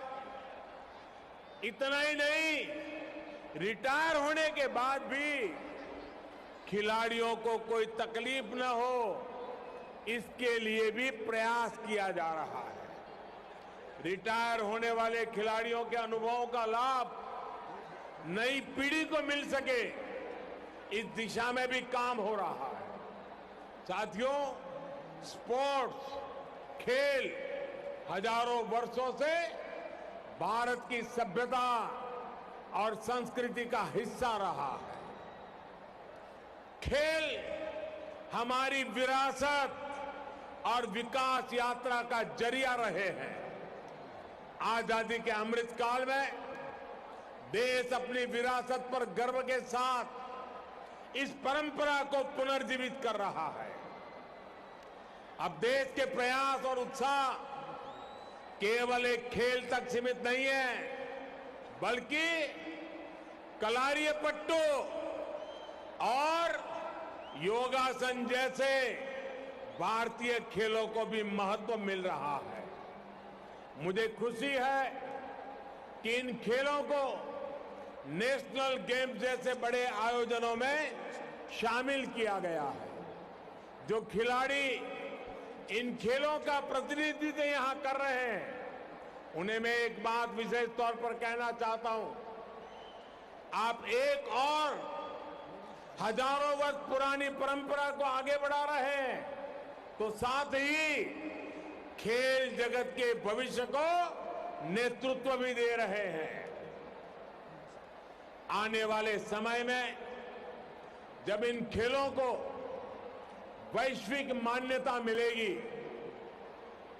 इतना ही नहीं, रिटायर होने के बाद भी खिलाड़ियों को कोई तकलीफ न हो, इसके लिए भी प्रयास किया जा रहा है। रिटायर होने वाले खिलाड़ियों के अनुभवों का लाभ नई पीढ़ी को मिल सके, इस दिशा में भी काम हो रहा है। साथियों, स्पोर्ट्स, खेल हजारों वर्षों से भारत की सभ्यता और संस्कृति का हिस्सा रहा है। खेल हमारी विरासत और विकास यात्रा का जरिया रहे हैं। आजादी के अमृत काल में देश अपनी विरासत पर गर्व के साथ इस परंपरा को पुनर्जीवित कर रहा है। अब देश के प्रयास और उत्साह केवल एक खेल तक सीमित नहीं है, बल्कि कलारीपयट्टू और योगासन जैसे भारतीय खेलों को भी महत्व मिल रहा है। मुझे खुशी है कि इन खेलों को नेशनल गेम्स जैसे बड़े आयोजनों में शामिल किया गया है। जो खिलाड़ी इन खेलों का प्रतिनिधित्व यहां कर रहे हैं, उन्हें मैं एक बात विशेष तौर पर कहना चाहता हूं। आप एक और हजारों वर्ष पुरानी परंपरा को आगे बढ़ा रहे हैं, तो साथ ही खेल जगत के भविष्य को नेतृत्व भी दे रहे हैं। आने वाले समय में जब इन खेलों को वैश्विक मान्यता मिलेगी,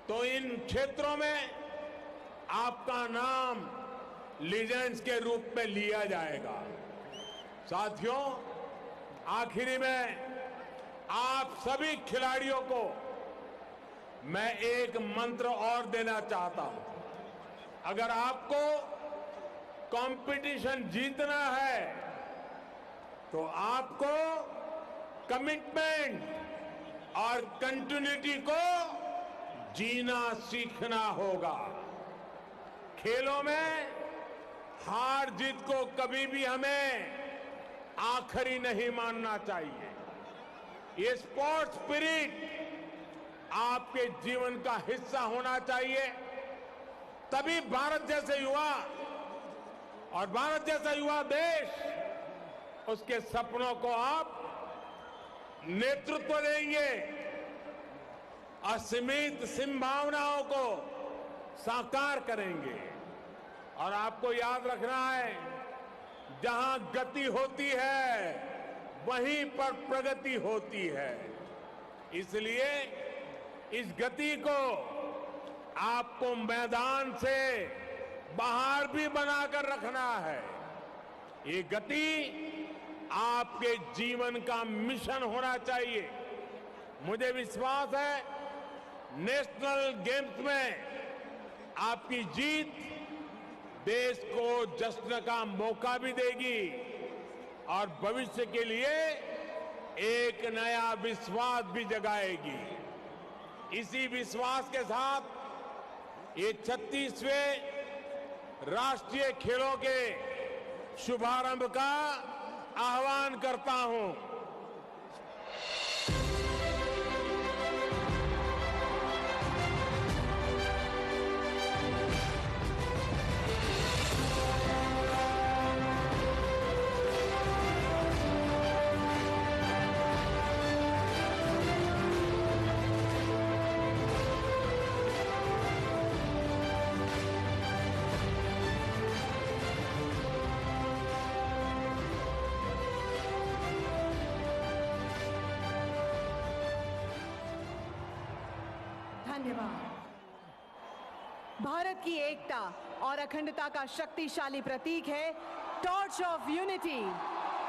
तो इन क्षेत्रों में आपका नाम लीजेंड्स के रूप में लिया जाएगा। साथियों, आखिरी में आप सभी खिलाड़ियों को मैं एक मंत्र और देना चाहता हूं। अगर आपको कंपटीशन जीतना है, तो आपको कमिटमेंट और कंटिन्यूटी को जीना सीखना होगा। खेलों में हार जीत को कभी भी हमें आखिरी नहीं मानना चाहिए। ये स्पोर्ट्स स्पिरिट आपके जीवन का हिस्सा होना चाहिए। तभी भारत जैसे युवा और भारत जैसा युवा देश, उसके सपनों को आप नेतृत्व देंगे, असीमित संभावनाओं को साकार करेंगे। और आपको याद रखना है, जहां गति होती है वहीं पर प्रगति होती है। इसलिए इस गति को आपको मैदान से बाहर भी बनाकर रखना है। ये गति आपके जीवन का मिशन होना चाहिए। मुझे विश्वास है, नेशनल गेम्स में आपकी जीत देश को जश्न का मौका भी देगी और भविष्य के लिए एक नया विश्वास भी जगाएगी। इसी विश्वास के साथ ये 36वें राष्ट्रीय खेलों के शुभारंभ का आह्वान करता हूं। धन्यवाद। भारत की एकता और अखंडता का शक्तिशाली प्रतीक है टॉर्च ऑफ यूनिटी।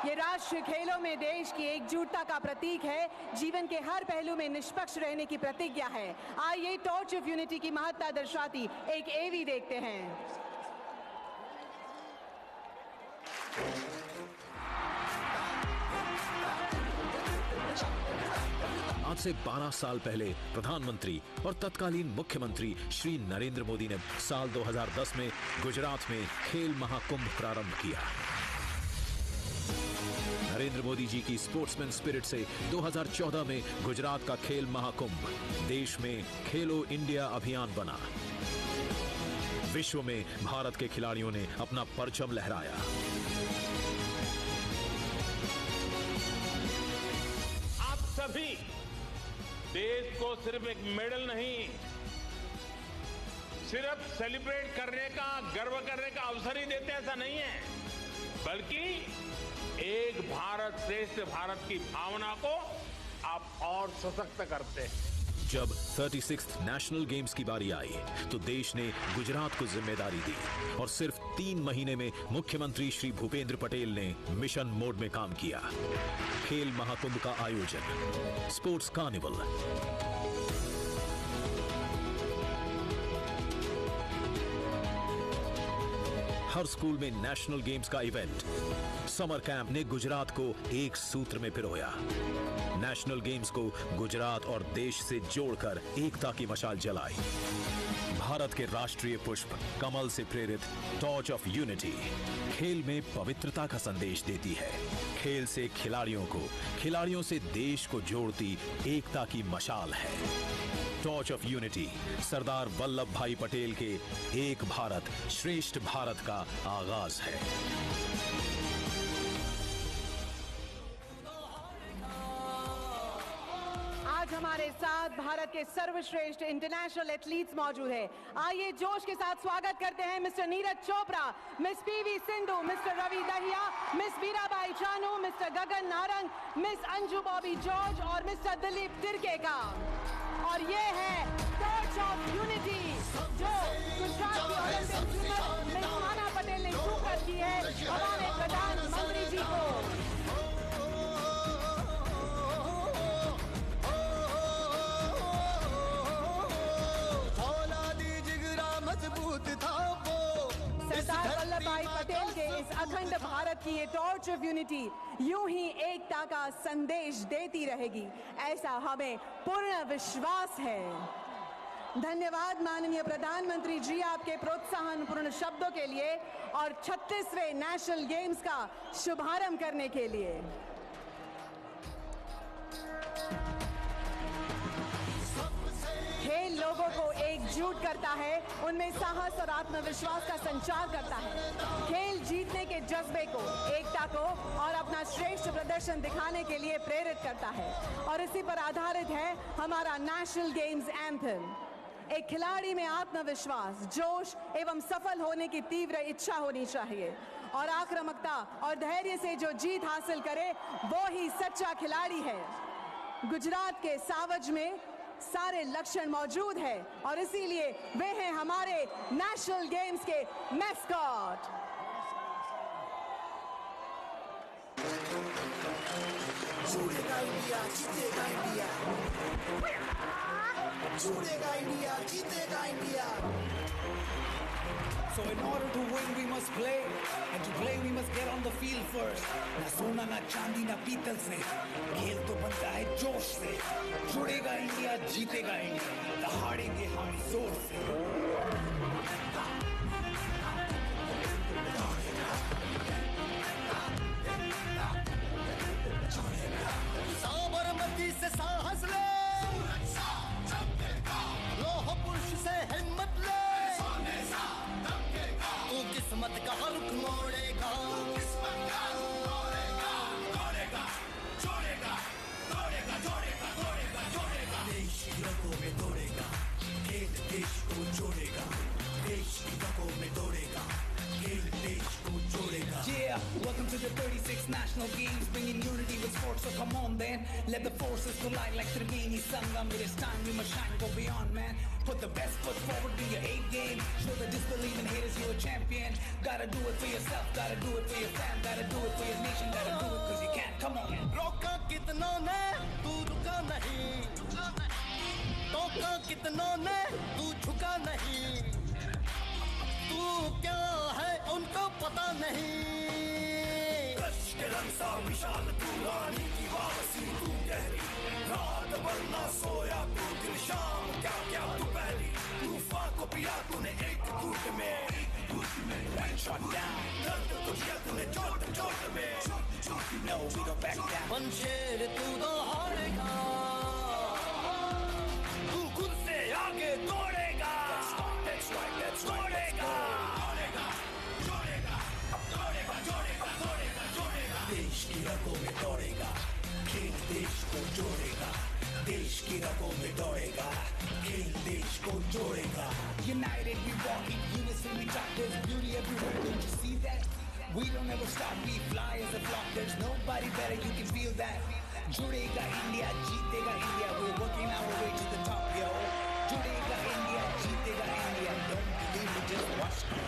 ये राष्ट्रीय खेलों में देश की एकजुटता का प्रतीक है, जीवन के हर पहलू में निष्पक्ष रहने की प्रतिज्ञा है। आइए टॉर्च ऑफ यूनिटी की महत्ता दर्शाती एक एवी देखते हैं। आज से 12 साल पहले प्रधानमंत्री और तत्कालीन मुख्यमंत्री श्री नरेंद्र मोदी ने साल 2010 में गुजरात में खेल महाकुंभ प्रारंभ किया। नरेंद्र मोदी जी की स्पोर्ट्समैन स्पिरिट से 2014 में गुजरात का खेल महाकुंभ देश में खेलो इंडिया अभियान बना। विश्व में भारत के खिलाड़ियों ने अपना परचम लहराया। आप सभी देश को सिर्फ एक मेडल नहीं, सिर्फ सेलिब्रेट करने का, गर्व करने का अवसर ही देते, ऐसा नहीं है, बल्कि एक भारत श्रेष्ठ भारत की भावना को आप और सशक्त करते हैं। जब 36th नेशनल गेम्स की बारी आई तो देश ने गुजरात को जिम्मेदारी दी और सिर्फ 3 महीने में मुख्यमंत्री श्री भूपेंद्र पटेल ने मिशन मोड में काम किया। खेल महाकुंभ का आयोजन, स्पोर्ट्स कार्निवल, हर स्कूल में नेशनल गेम्स का इवेंट, समर कैंप ने गुजरात को एक सूत्र में पिरोया। नेशनल गेम्स को गुजरात और देश से जोड़कर एकता की मशाल जलाई। भारत के राष्ट्रीय पुष्प कमल से प्रेरित टॉर्च ऑफ यूनिटी खेल में पवित्रता का संदेश देती है। खेल से खिलाड़ियों को, खिलाड़ियों से देश को जोड़ती एकता की मशाल है। Torch of unity Sardar Vallabh भाई पटेल के एक भारत श्रेष्ठ भारत का आगाज है। आज हमारे साथ भारत के सर्वश्रेष्ठ इंटरनेशनल एथलीट्स मौजूद हैं। आइए जोश के साथ स्वागत करते हैं mister Neeraj Chopra, miss PV Sindhu, mister Ravi Dahiya, miss Mirabai Chanu, mister Gagan Narang, miss Anju Bobby George और मिस्टर दिलीप तिरके का। और ये है टॉर्च ऑफ यूनिटी जो गुजरात की ओलंपिक स्विमर मिस माना पटेल ने शुरू की है हमारे प्रधानमंत्री जी को। सरदार वल्लभ भाई पटेल के इस अखंड भारत की ये टॉर्च ऑफ यूनिटी यूं ही एकता का संदेश देती रहेगी, ऐसा हमें पूर्ण विश्वास है। धन्यवाद माननीय प्रधानमंत्री जी आपके प्रोत्साहनपूर्ण शब्दों के लिए और 36वें नेशनल गेम्स का शुभारंभ करने के लिए। खेल लोगों को एकजुट करता है, उनमें साहस और आत्मविश्वास का संचार करता है। खेल जीतने के जज्बे को, एकता को और अपना श्रेष्ठ प्रदर्शन दिखाने के लिए प्रेरित करता है और इसी पर आधारित है हमारा नेशनल गेम्स एंथम। एक खिलाड़ी में आत्मविश्वास, जोश एवं सफल होने की तीव्र इच्छा होनी चाहिए और आक्रामकता और धैर्य से जो जीत हासिल करे वो ही सच्चा खिलाड़ी है। गुजरात के सावज में सारे लक्षण मौजूद है और इसीलिए वे हैं हमारे नेशनल गेम्स के मैस्कॉट। जुड़ेगा इंडिया, जीतेगा इंडिया, जुड़ेगा इंडिया, जीतेगा India. So in order to win we must play, and to play we must get on the field first. ना सोना ना चांदी ना पीतल से, खेल तो बनता है जोश से। जुड़ेगा इंडिया, जीतेगा इंडिया, दहाड़ेंगे हम जोर से। to the 36th National Games, bringing unity with sports. So come on then, let the forces collide like Triveni Sangam. It is time we must shine, go beyond, man. Put the best foot forward, do your A game. Show the disbelieving haters you're a champion. Gotta do it for yourself, gotta do it for your fam, gotta do it for your nation, gotta do it cause you can. Come on. रोका कितनों ने तू रुका नहीं, टोका कितनों ने तू झुका नहीं, तू क्या है उनको पता नहीं। कश के रंग सा विशाल तू रानी की वापसी तू गहरी, रात भर ना सोया तू दिन शाम क्या क्या तू पहली, तूफान को पिया तूने एक घूंट में, One shot down. दर्द तो दिया तूने चोट चोट में, No, we don't back down. Panjshir तू तो हारेगा, तू खुद से आगे दौड़ेगा, That's right, that's right. दौड़ेगा, दौड़ेगा, दौड़ेगा, दौड़ेगा, दौड़ेगा, दौड़ेगा, दौड़ेगा। देश की रगों में दौड़ेगा, खेल देश को जोड़ेगा, देश की रगों में दौड़ेगा, खेल देश को जोड़ेगा। United we walk, in unison we talk, there's beauty everywhere, don't you see that? We don't ever stop, we fly as a flock, there's nobody better, you can feel that. जुड़ेगा इंडिया, जीतेगा India, we're working our way to the top, yo. जुड़ेगा India, जीतेगा India, don't believe me, just watch me.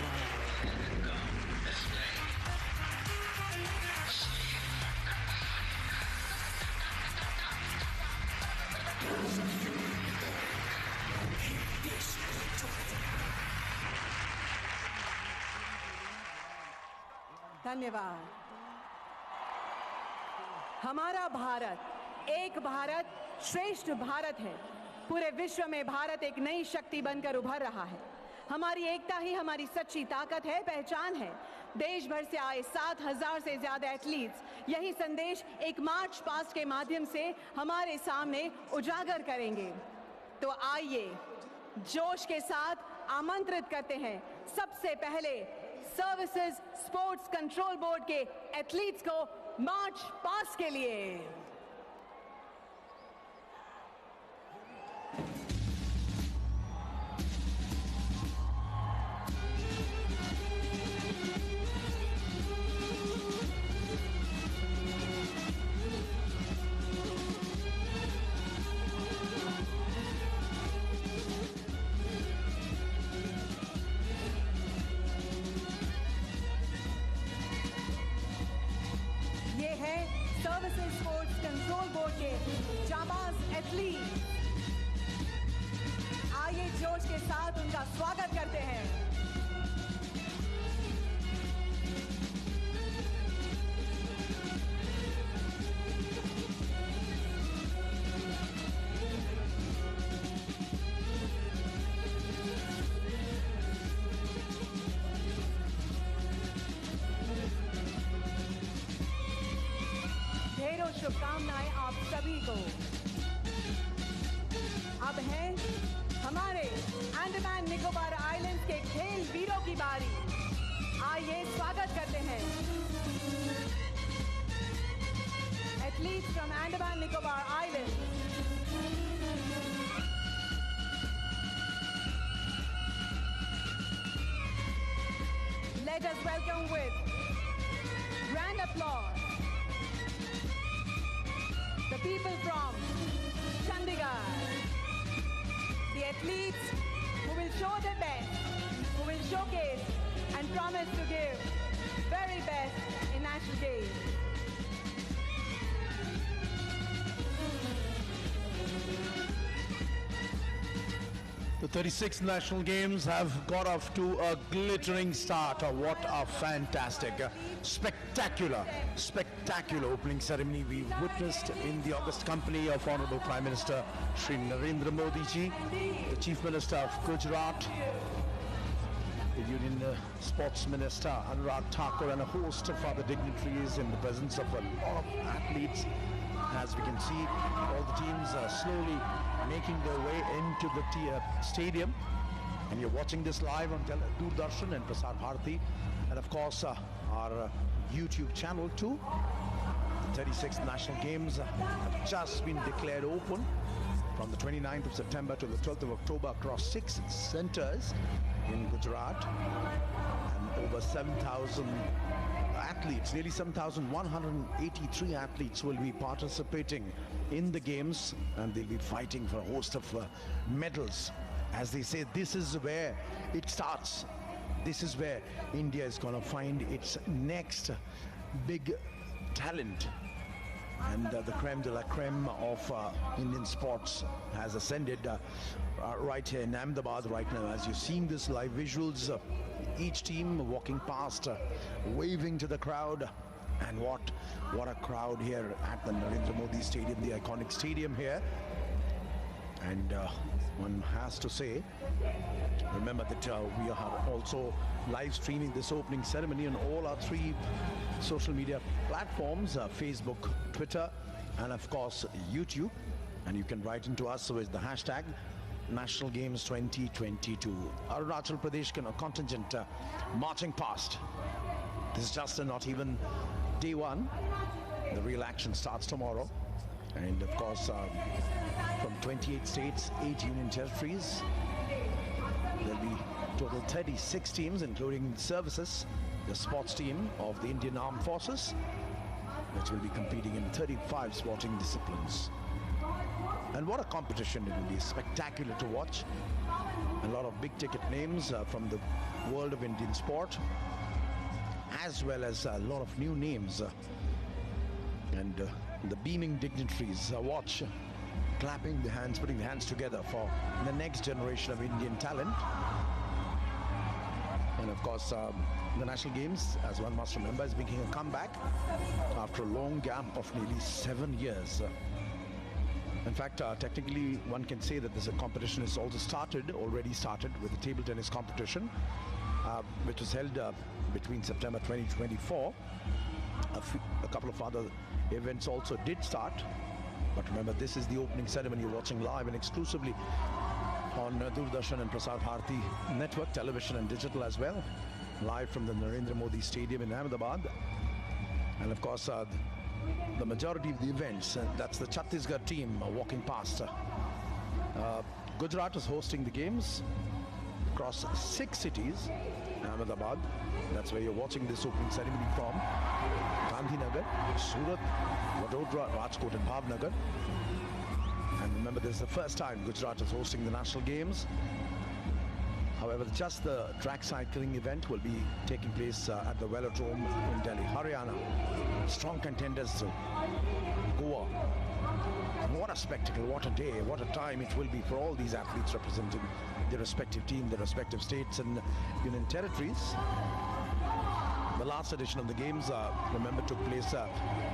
धन्यवाद। हमारा भारत एक भारत श्रेष्ठ भारत है। पूरे विश्व में भारत एक नई शक्ति बनकर उभर रहा है। हमारी एकता ही हमारी सच्ची ताकत है, पहचान है। देश भर से आए 7,000 से ज्यादा एथलीट्स यही संदेश एक मार्च पास्ट के माध्यम से हमारे सामने उजागर करेंगे। तो आइए जोश के साथ आमंत्रित करते हैं सबसे पहले सर्विसेज स्पोर्ट्स कंट्रोल बोर्ड के एथलीट्स को मार्च पास्ट के लिए। सर्विसेज स्पोर्ट्स कंट्रोल बोर्ड के जाबाज एथलीट, आइए जोश के साथ उनका स्वागत करते हैं। ढेरों शुभकामनाएं आप सभी को। अब है हमारे अंडमान निकोबार आइलैंड्स के खेल वीरों की बारी। आइए स्वागत करते हैं athletes from Andaman Nicobar islands. Let us welcome with grand applause the people from Chandigarh, the athletes who will show their best, who will showcase and promise to give very best in National Games. The 36th National Games have got off to a glittering start. What a fantastic, spectacular opening ceremony we witnessed in the august company of Honorable Prime Minister Shri Narendra Modi ji, the Chief Minister of Gujarat, the Union Sports Minister Anurag Thakur, and a host of other dignitaries in the presence of a lot of athletes. As we can see, all the teams are slowly making their way into the stadium, and you're watching this live on Doordarshan and Prasar Bharati, and of course our YouTube channel too. The 36th National Games have just been declared open from the 29th of September to the 12th of October across 6 centers in Gujarat, and over 7,000 athletes, nearly 7,183 athletes will be participating in the games, and they'll be fighting for a host of medals. As they say, this is where it starts. This is where India is going to find its next big talent. And the creme de la creme of Indian sports has ascended right here in Ahmedabad right now. As you're seeing this live visuals, each team walking past, waving to the crowd. And what a crowd here at the Narendra Modi Stadium, the iconic stadium here. And one has to say, remember that we are also live streaming this opening ceremony on all our 3 social media platforms, Facebook, Twitter, and of course YouTube. And you can write into us with the hashtag National Games 2022. Arunachal Pradesh contingent marching past. This is just not even day one. The real action starts tomorrow. And of course, from 28 states, 8 union territories, there'll be total 36 teams, including services, the sports team of the Indian Armed Forces, which will be competing in 35 sporting disciplines. And what a competition it will be. Spectacular to watch. A lot of big ticket names from the world of Indian sport, as well as a lot of new names. And the beaming dignitaries watch, clapping the hands, putting the hands together for the next generation of Indian talent. And of course, the National Games, as one must remember, is making a comeback after a long gap of nearly 7 years. In fact, technically, one can say that this competition is also already started with the table tennis competition, which was held between September 2024. A couple of other events also did start. But remember, this is the opening ceremony you're watching live and exclusively on Doordarshan and Prasar Bharati network, television and digital as well. Live from the Narendra Modi Stadium in Ahmedabad. And of course, the majority of the events, that's the Chhattisgarh team walking past. Gujarat is hosting the games across 6 cities. Ahmedabad, that's where you're watching this opening ceremony from. Gandhinagar, Surat, Vadodara, Rajkot and Bhavnagar. And remember, this is the first time Gujarat is hosting the National Games. However, just the track cycling event will be taking place at the Velodrome in Delhi, Haryana. Strong contenders to Goa. What a spectacle, what a day, what a time it will be for all these athletes representing their respective team, their respective states and union territories. The last edition of the games, remember, took place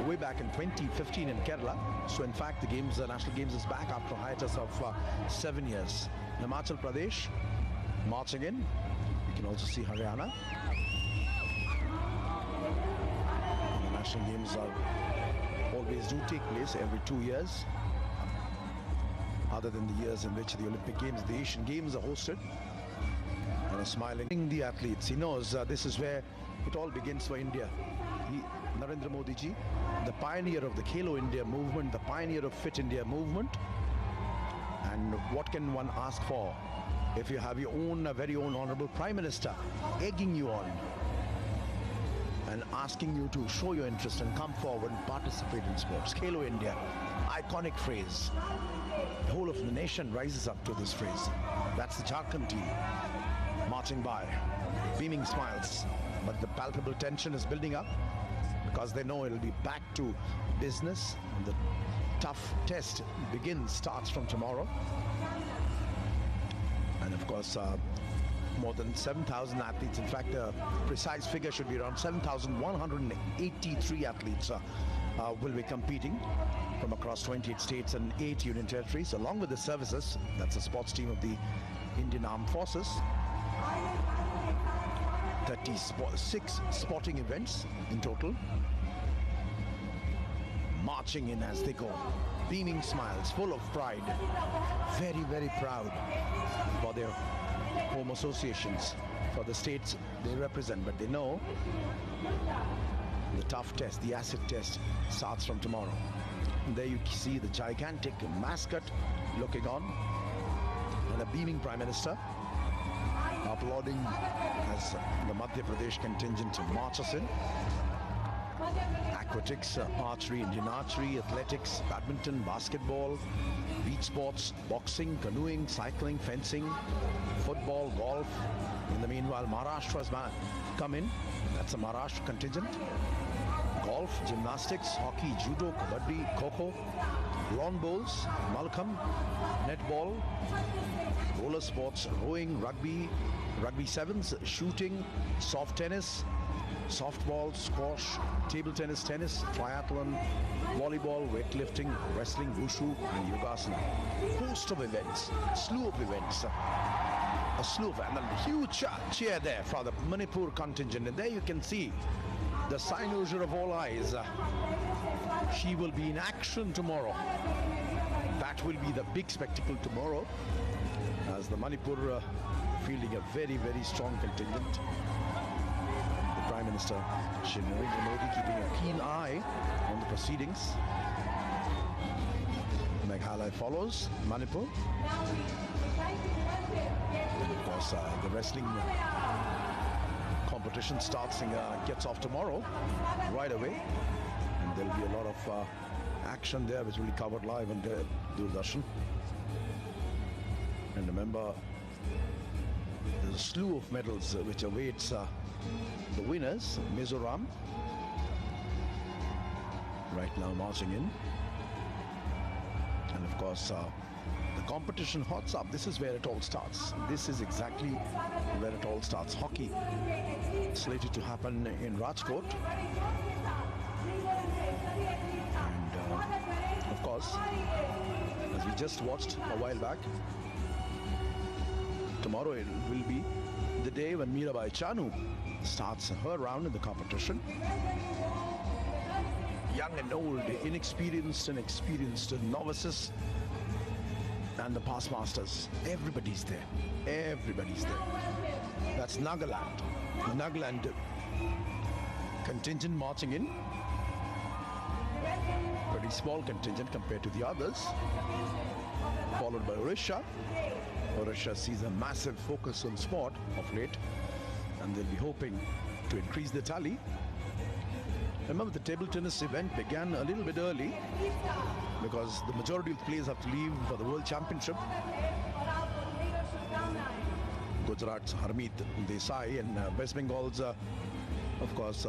way back in 2015 in Kerala. So in fact, the games, National Games is back after a hiatus of 7 years. Himachal Pradesh marching in. You can also see Haryana. The National Games always do take place every 2 years. Other than the years in which the Olympic Games, the Asian Games are hosted. And a smiling the athletes. He knows this is where it all begins for India. Narendra Modi ji, the pioneer of the Khelo India movement, the pioneer of Fit India movement. And what can one ask for if you have your own, very own honorable Prime Minister egging you on and asking you to show your interest and come forward and participate in sports? Khelo India, iconic phrase. The whole of the nation rises up to this phrase. That's the Jharkhand team marching by, beaming smiles. But the palpable tension is building up because they know it'll be back to business. The tough test starts from tomorrow. And of course, more than 7,000 athletes. In fact, the precise figure should be around 7,183 athletes will be competing from across 28 states and 8 union territories, along with the services. That's the sports team of the Indian Armed Forces. 36 sporting events in total. Marching in as they go. Beaming smiles, full of pride. Very, very proud for their home associations, for the states they represent. But they know the tough test, the acid test, starts from tomorrow. And there you see the gigantic mascot looking on, and a beaming Prime Minister applauding as the Madhya Pradesh contingent marches in. aquatics, archery, Indian archery, athletics, badminton, basketball, beach sports, boxing, canoeing, cycling, fencing, football, golf. In the meanwhile, Maharashtra has come in. That's a Maharashtra contingent. Golf, gymnastics, hockey, judo, kabaddi, kho-kho, lawn bowls, malkham, netball, roller sports, rowing, rugby, rugby sevens, shooting, soft tennis, softball, squash, table tennis, triathlon, volleyball, weightlifting, wrestling, wushu, and yogasana. Host of events, slew of events. A slew of, and a huge cheer there for the Manipur contingent. And there you can see the cynosure of all eyes. She will be in action tomorrow. That will be the big spectacle tomorrow, as the Manipur fielding a very, very strong contingent. The Prime Minister, Shri Narendra Modi, keeping a keen eye on the proceedings. Meghalaya follows Manipur. And of course, the wrestling competition gets off tomorrow, right away. And there'll be a lot of action there, which will be covered live on Doordarshan. And remember, there's a slew of medals which awaits the winners. Mizoram right now marching in. And of course, the competition hots up. This is where it all starts. This is exactly where it all starts. Hockey slated to happen in Rajkot. And of course, as we just watched a while back, tomorrow it will be the day when Mirabai Chanu starts her round in the competition. Young and old, inexperienced and experienced, novices and the past masters. Everybody's there. Everybody's there. That's Nagaland. Nagaland contingent marching in. Pretty small contingent compared to the others. Followed by Odisha. Odisha sees a massive focus on sport of late, and they'll be hoping to increase the tally. Remember, the table tennis event began a little bit early because the majority of the players have to leave for the World Championship. Gujarat's Harmeet Desai and West Bengal's, of course,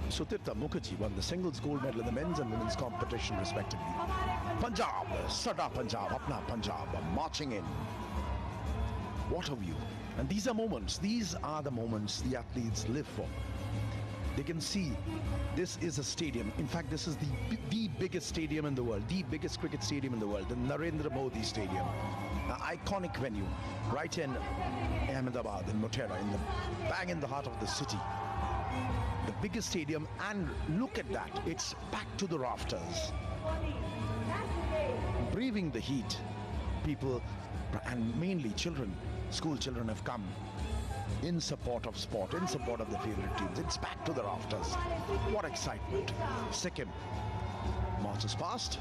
Sutirtha Mukherjee won the singles gold medal in the men's and women's competition respectively. Punjab, Sada Punjab, Apna Punjab, marching in. What a view. And these are the moments the athletes live for. They can see this is a stadium. In fact, this is the biggest stadium in the world, the biggest cricket stadium in the world, the Narendra Modi Stadium. An iconic venue, right in Ahmedabad, in Motera, bang in the heart of the city. The biggest stadium, and look at that, it's packed to the rafters. Braving the heat, people, and mainly children, school children have come in support of sport, in support of the favorite teams. It's back to the rafters. What excitement. Sikkim marches past.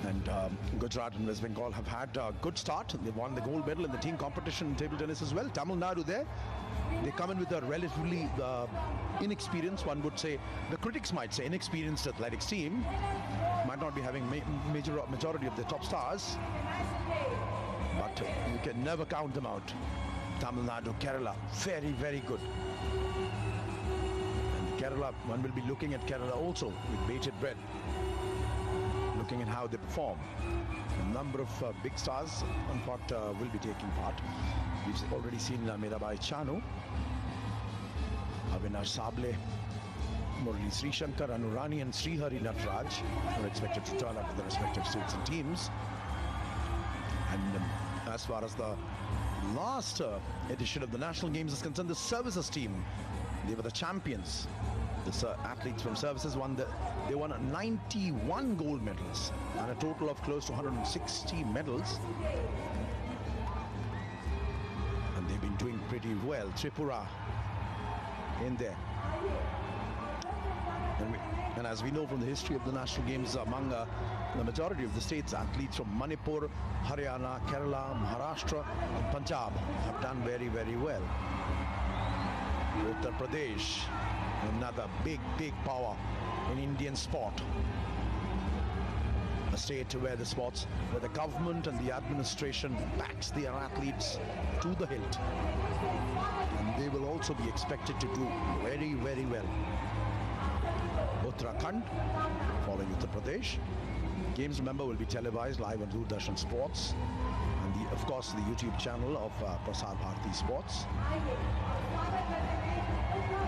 And Gujarat and West Bengal have had a good start. They won the gold medal in the team competition in table tennis as well. Tamil Nadu there. They come in with a relatively inexperienced, one would say, the critics might say, inexperienced athletics team. Might not be having majority of the top stars. But you can never count them out. Tamil Nadu, Kerala, very, very good. And Kerala, one will be looking at Kerala also with bated breath, looking at how they perform. A number of big stars will be taking part. We've already seen Mirabai Chanu, Avinash Sable, Murali Srishankar, Anurani and Srihari Natraj are expected to turn up with the respective states and teams. And as far as the last edition of the National Games is concerned, the services team, they were the champions. The athletes from services they won 91 gold medals and a total of close to 160 medals. And they've been doing pretty well. Tripura in there. And as we know from the history of the National Games, among the majority of the states, athletes from Manipur, Haryana, Kerala, Maharashtra and Punjab have done very, very well. Uttar Pradesh Another big power in Indian sport. A state where the government and the administration backs their athletes to the hilt. And they will also be expected to do very well. Uttarakhand, following Uttar Pradesh. Games, remember, will be televised live on Doordarshan Sports and of course the YouTube channel of Prasar Bharati Sports.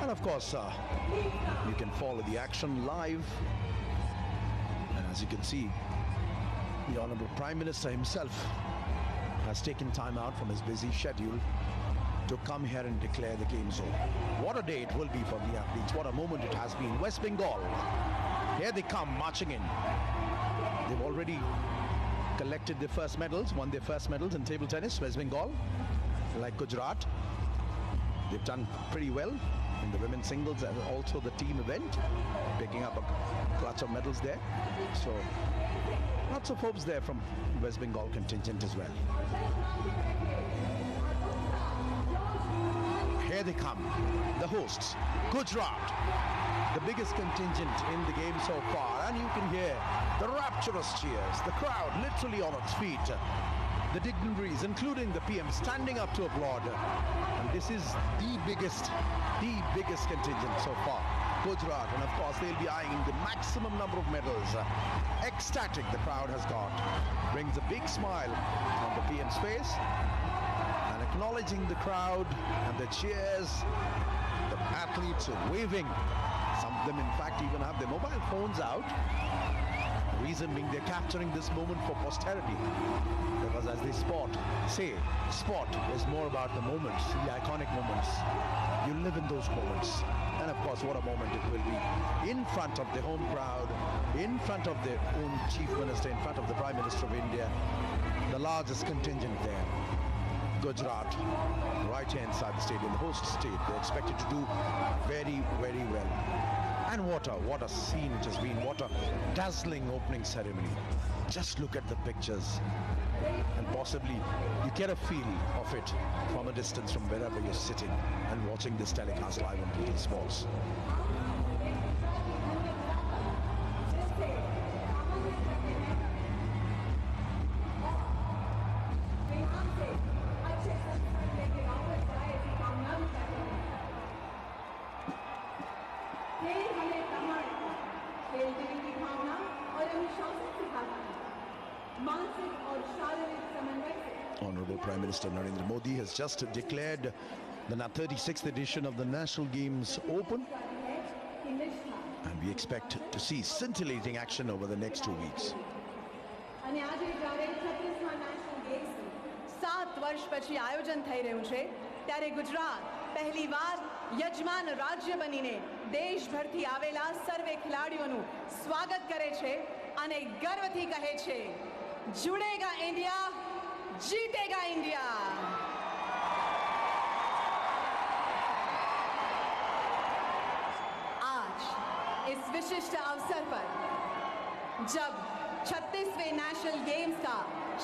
And of course, you can follow the action live. And as you can see, the Honorable Prime Minister himself has taken time out from his busy schedule to come here and declare the games over. What a day it will be for the athletes. What a moment it has been. West Bengal, here they come marching in. They've already collected their first medals, won their first medals in table tennis. West Bengal, like Gujarat, they've done pretty well in the women's singles and also the team event, picking up a clutch of medals there. So lots of hopes there from West Bengal contingent as well. Here they come, the hosts, Gujarat, the biggest contingent in the game so far, and you can hear the rapturous cheers, the crowd literally on its feet, the dignitaries, including the PM, standing up to applaud. And this is the biggest contingent so far, Gujarat, and of course they'll be eyeing the maximum number of medals. Ecstatic the crowd has got, brings a big smile on the PM's face, and acknowledging the crowd and the cheers, the athletes waving. Some of them in fact even have their mobile phones out. The reason being they're capturing this moment for posterity, because as they say sport is more about the moments, the iconic moments. You live in those moments. And of course, what a moment it will be in front of the home crowd, in front of their own Chief Minister, in front of the Prime Minister of India, the largest contingent there. Gujarat, right here inside the stadium, the host state. They're expected to do very well. And what a scene it has been. What a dazzling opening ceremony. Just look at the pictures, and possibly you get a feel of it from a distance, from wherever you're sitting and watching this telecast live on BT Sports. Honorable Prime Minister Narendra Modi has just declared the 36th edition of the National Games open, and we expect to see scintillating action over the next 2 weeks. 7 વર્ષ પછી આયોજન થઈ રહ્યું છે, ત્યારે ગુજરાત પહેલીવાર યજમાન રાજ્ય બનીને દેશભરથી આવેલા સર્વે ખેલાડીઓનું સ્વાગત કરે છે અને ગર્વથી કહે છે, जुड़ेगा इंडिया, जीतेगा इंडिया। आज इस विशिष्ट अवसर पर जब 36वें नेशनल गेम्स का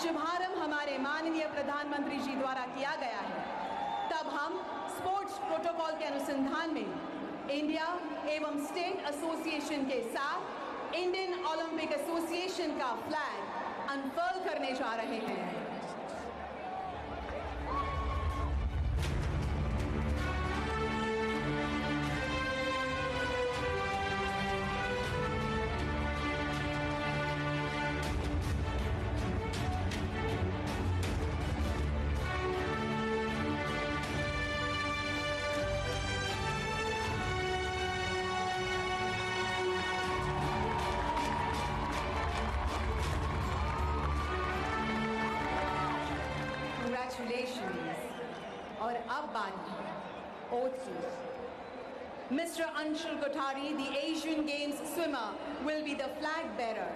शुभारंभ हमारे माननीय प्रधानमंत्री जी द्वारा किया गया है, तब हम स्पोर्ट्स प्रोटोकॉल के अनुसंधान में इंडिया एवं स्टेट एसोसिएशन के साथ इंडियन ओलंपिक एसोसिएशन का फ्लैग अनफर्ल करने जा रहे हैं। और अब बात है ओथ की। Mr. Anshul Kothari, the Asian Games swimmer, will be the flag bearer.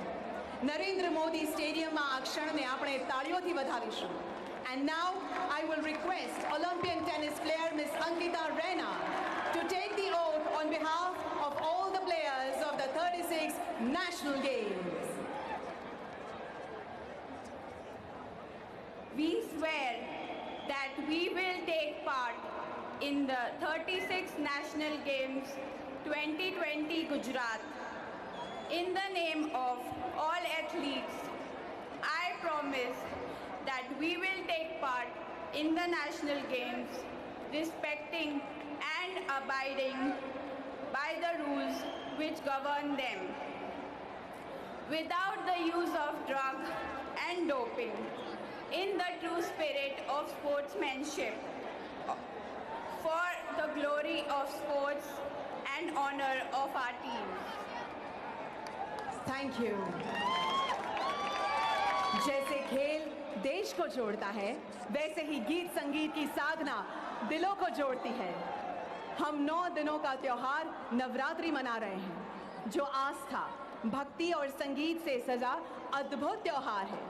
Narendra Modi Stadium માં આ ક્ષણને આપણે તાળીઓથી વધાવીશું. And now I will request Olympian tennis player Miss Ankita Rena to take the oath on behalf of all the players of the 36 National Games. We swear that we will take part in the 36 National Games 2020 Gujarat. In the name of all athletes, I promise that we will take part in the national games, respecting and abiding by the rules which govern them, without the use of drug and doping, in the true spirit of sportsmanship, for the glory of sports and honor of our teams. Thank you. जैसे खेल देश को जोड़ता है, वैसे ही गीत संगीत की साधना दिलों को जोड़ती है। हम 9 दिनों का त्योहार नवरात्रि मना रहे हैं, जो आस्था, भक्ति और संगीत से सजा अद्भुत त्योहार है।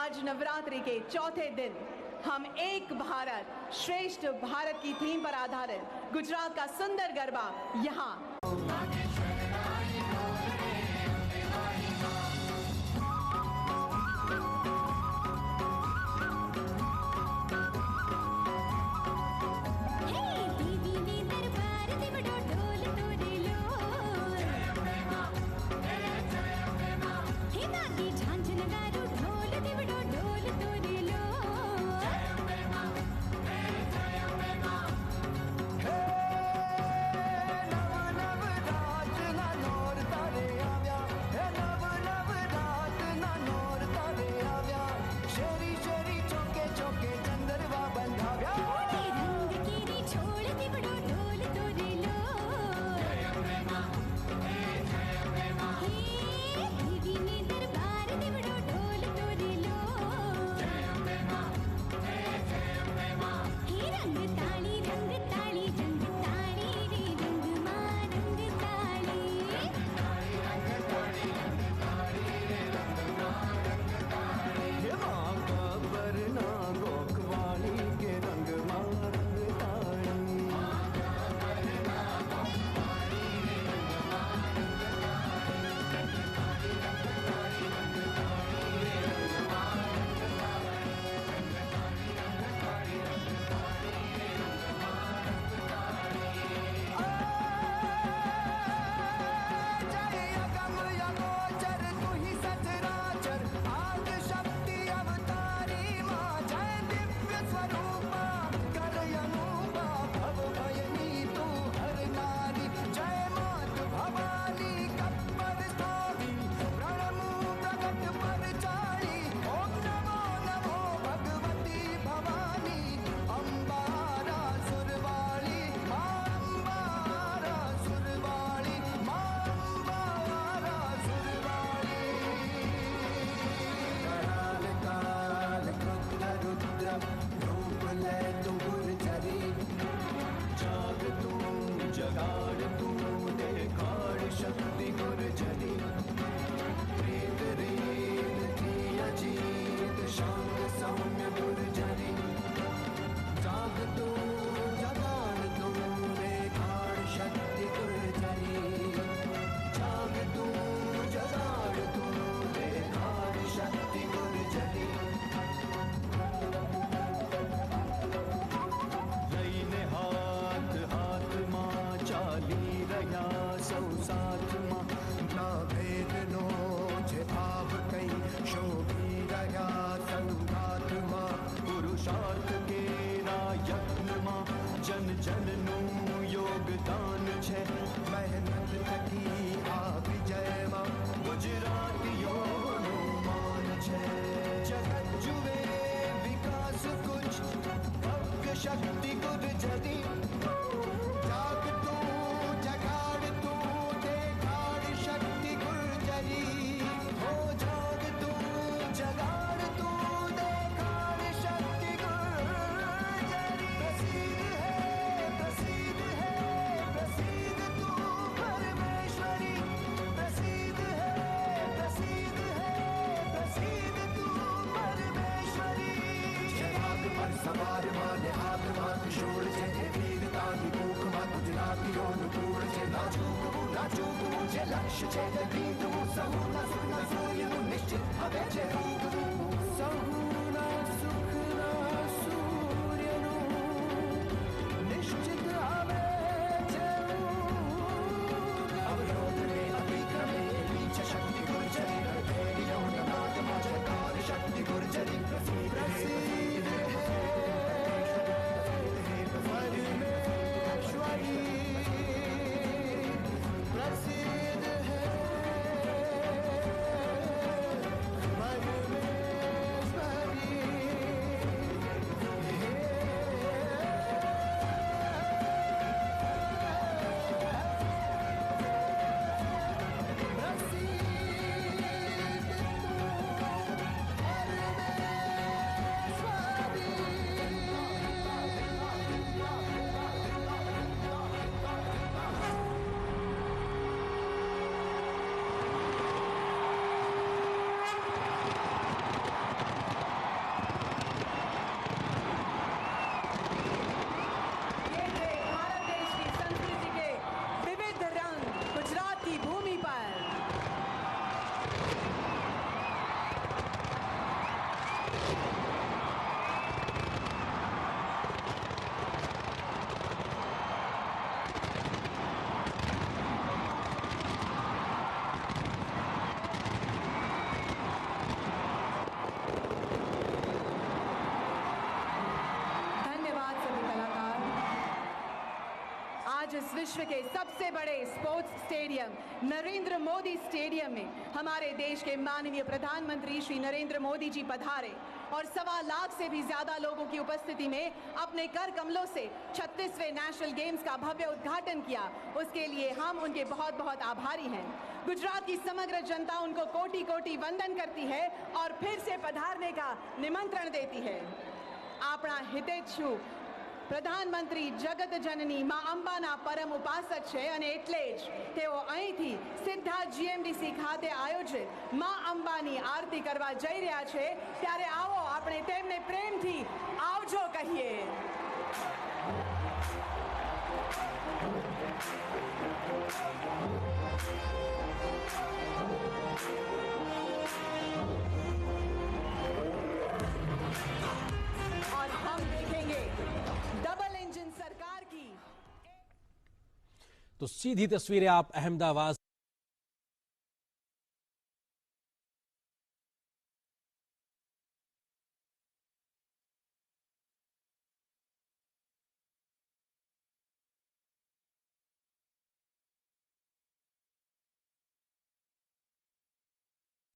आज नवरात्रि के चौथे दिन हम एक भारत श्रेष्ठ भारत की थीम पर आधारित गुजरात का सुंदर गरबा यहाँ आज इस विश्व के सबसे बड़े sports stadium Narendra Modi stadium में हमारे देश के माननीय प्रधानमंत्री श्री नरेंद्र मोदी जी पधारे और 1.25 लाख से भी ज्यादा लोगों की उपस्थिति में अपने कर कमलों से 36वें नेशनल गेम्स का भव्य उद्घाटन किया। उसके लिए हम उनके बहुत बहुत आभारी हैं। गुजरात की समग्र जनता उनको कोटि कोटि वंदन करती है और फिर से पधारने का निमंत्रण देती है। આપણા હિતેચ્છુ પ્રધાનમંત્રી જગત જનની માં અંબાના પરમ ઉપાસક છે અને એટલે જ તેઓ અહીંથી સીધા જીએમડીસી ખાતે આયોજિત માં અંબાની આરતી કરવા જઈ રહ્યા છે। ત્યારે આવો આપણે તેમને પ્રેમથી આવજો કહીએ। और हम देखेंगे डबल इंजन सरकार की। तो सीधी तस्वीरें आप अहमदाबाद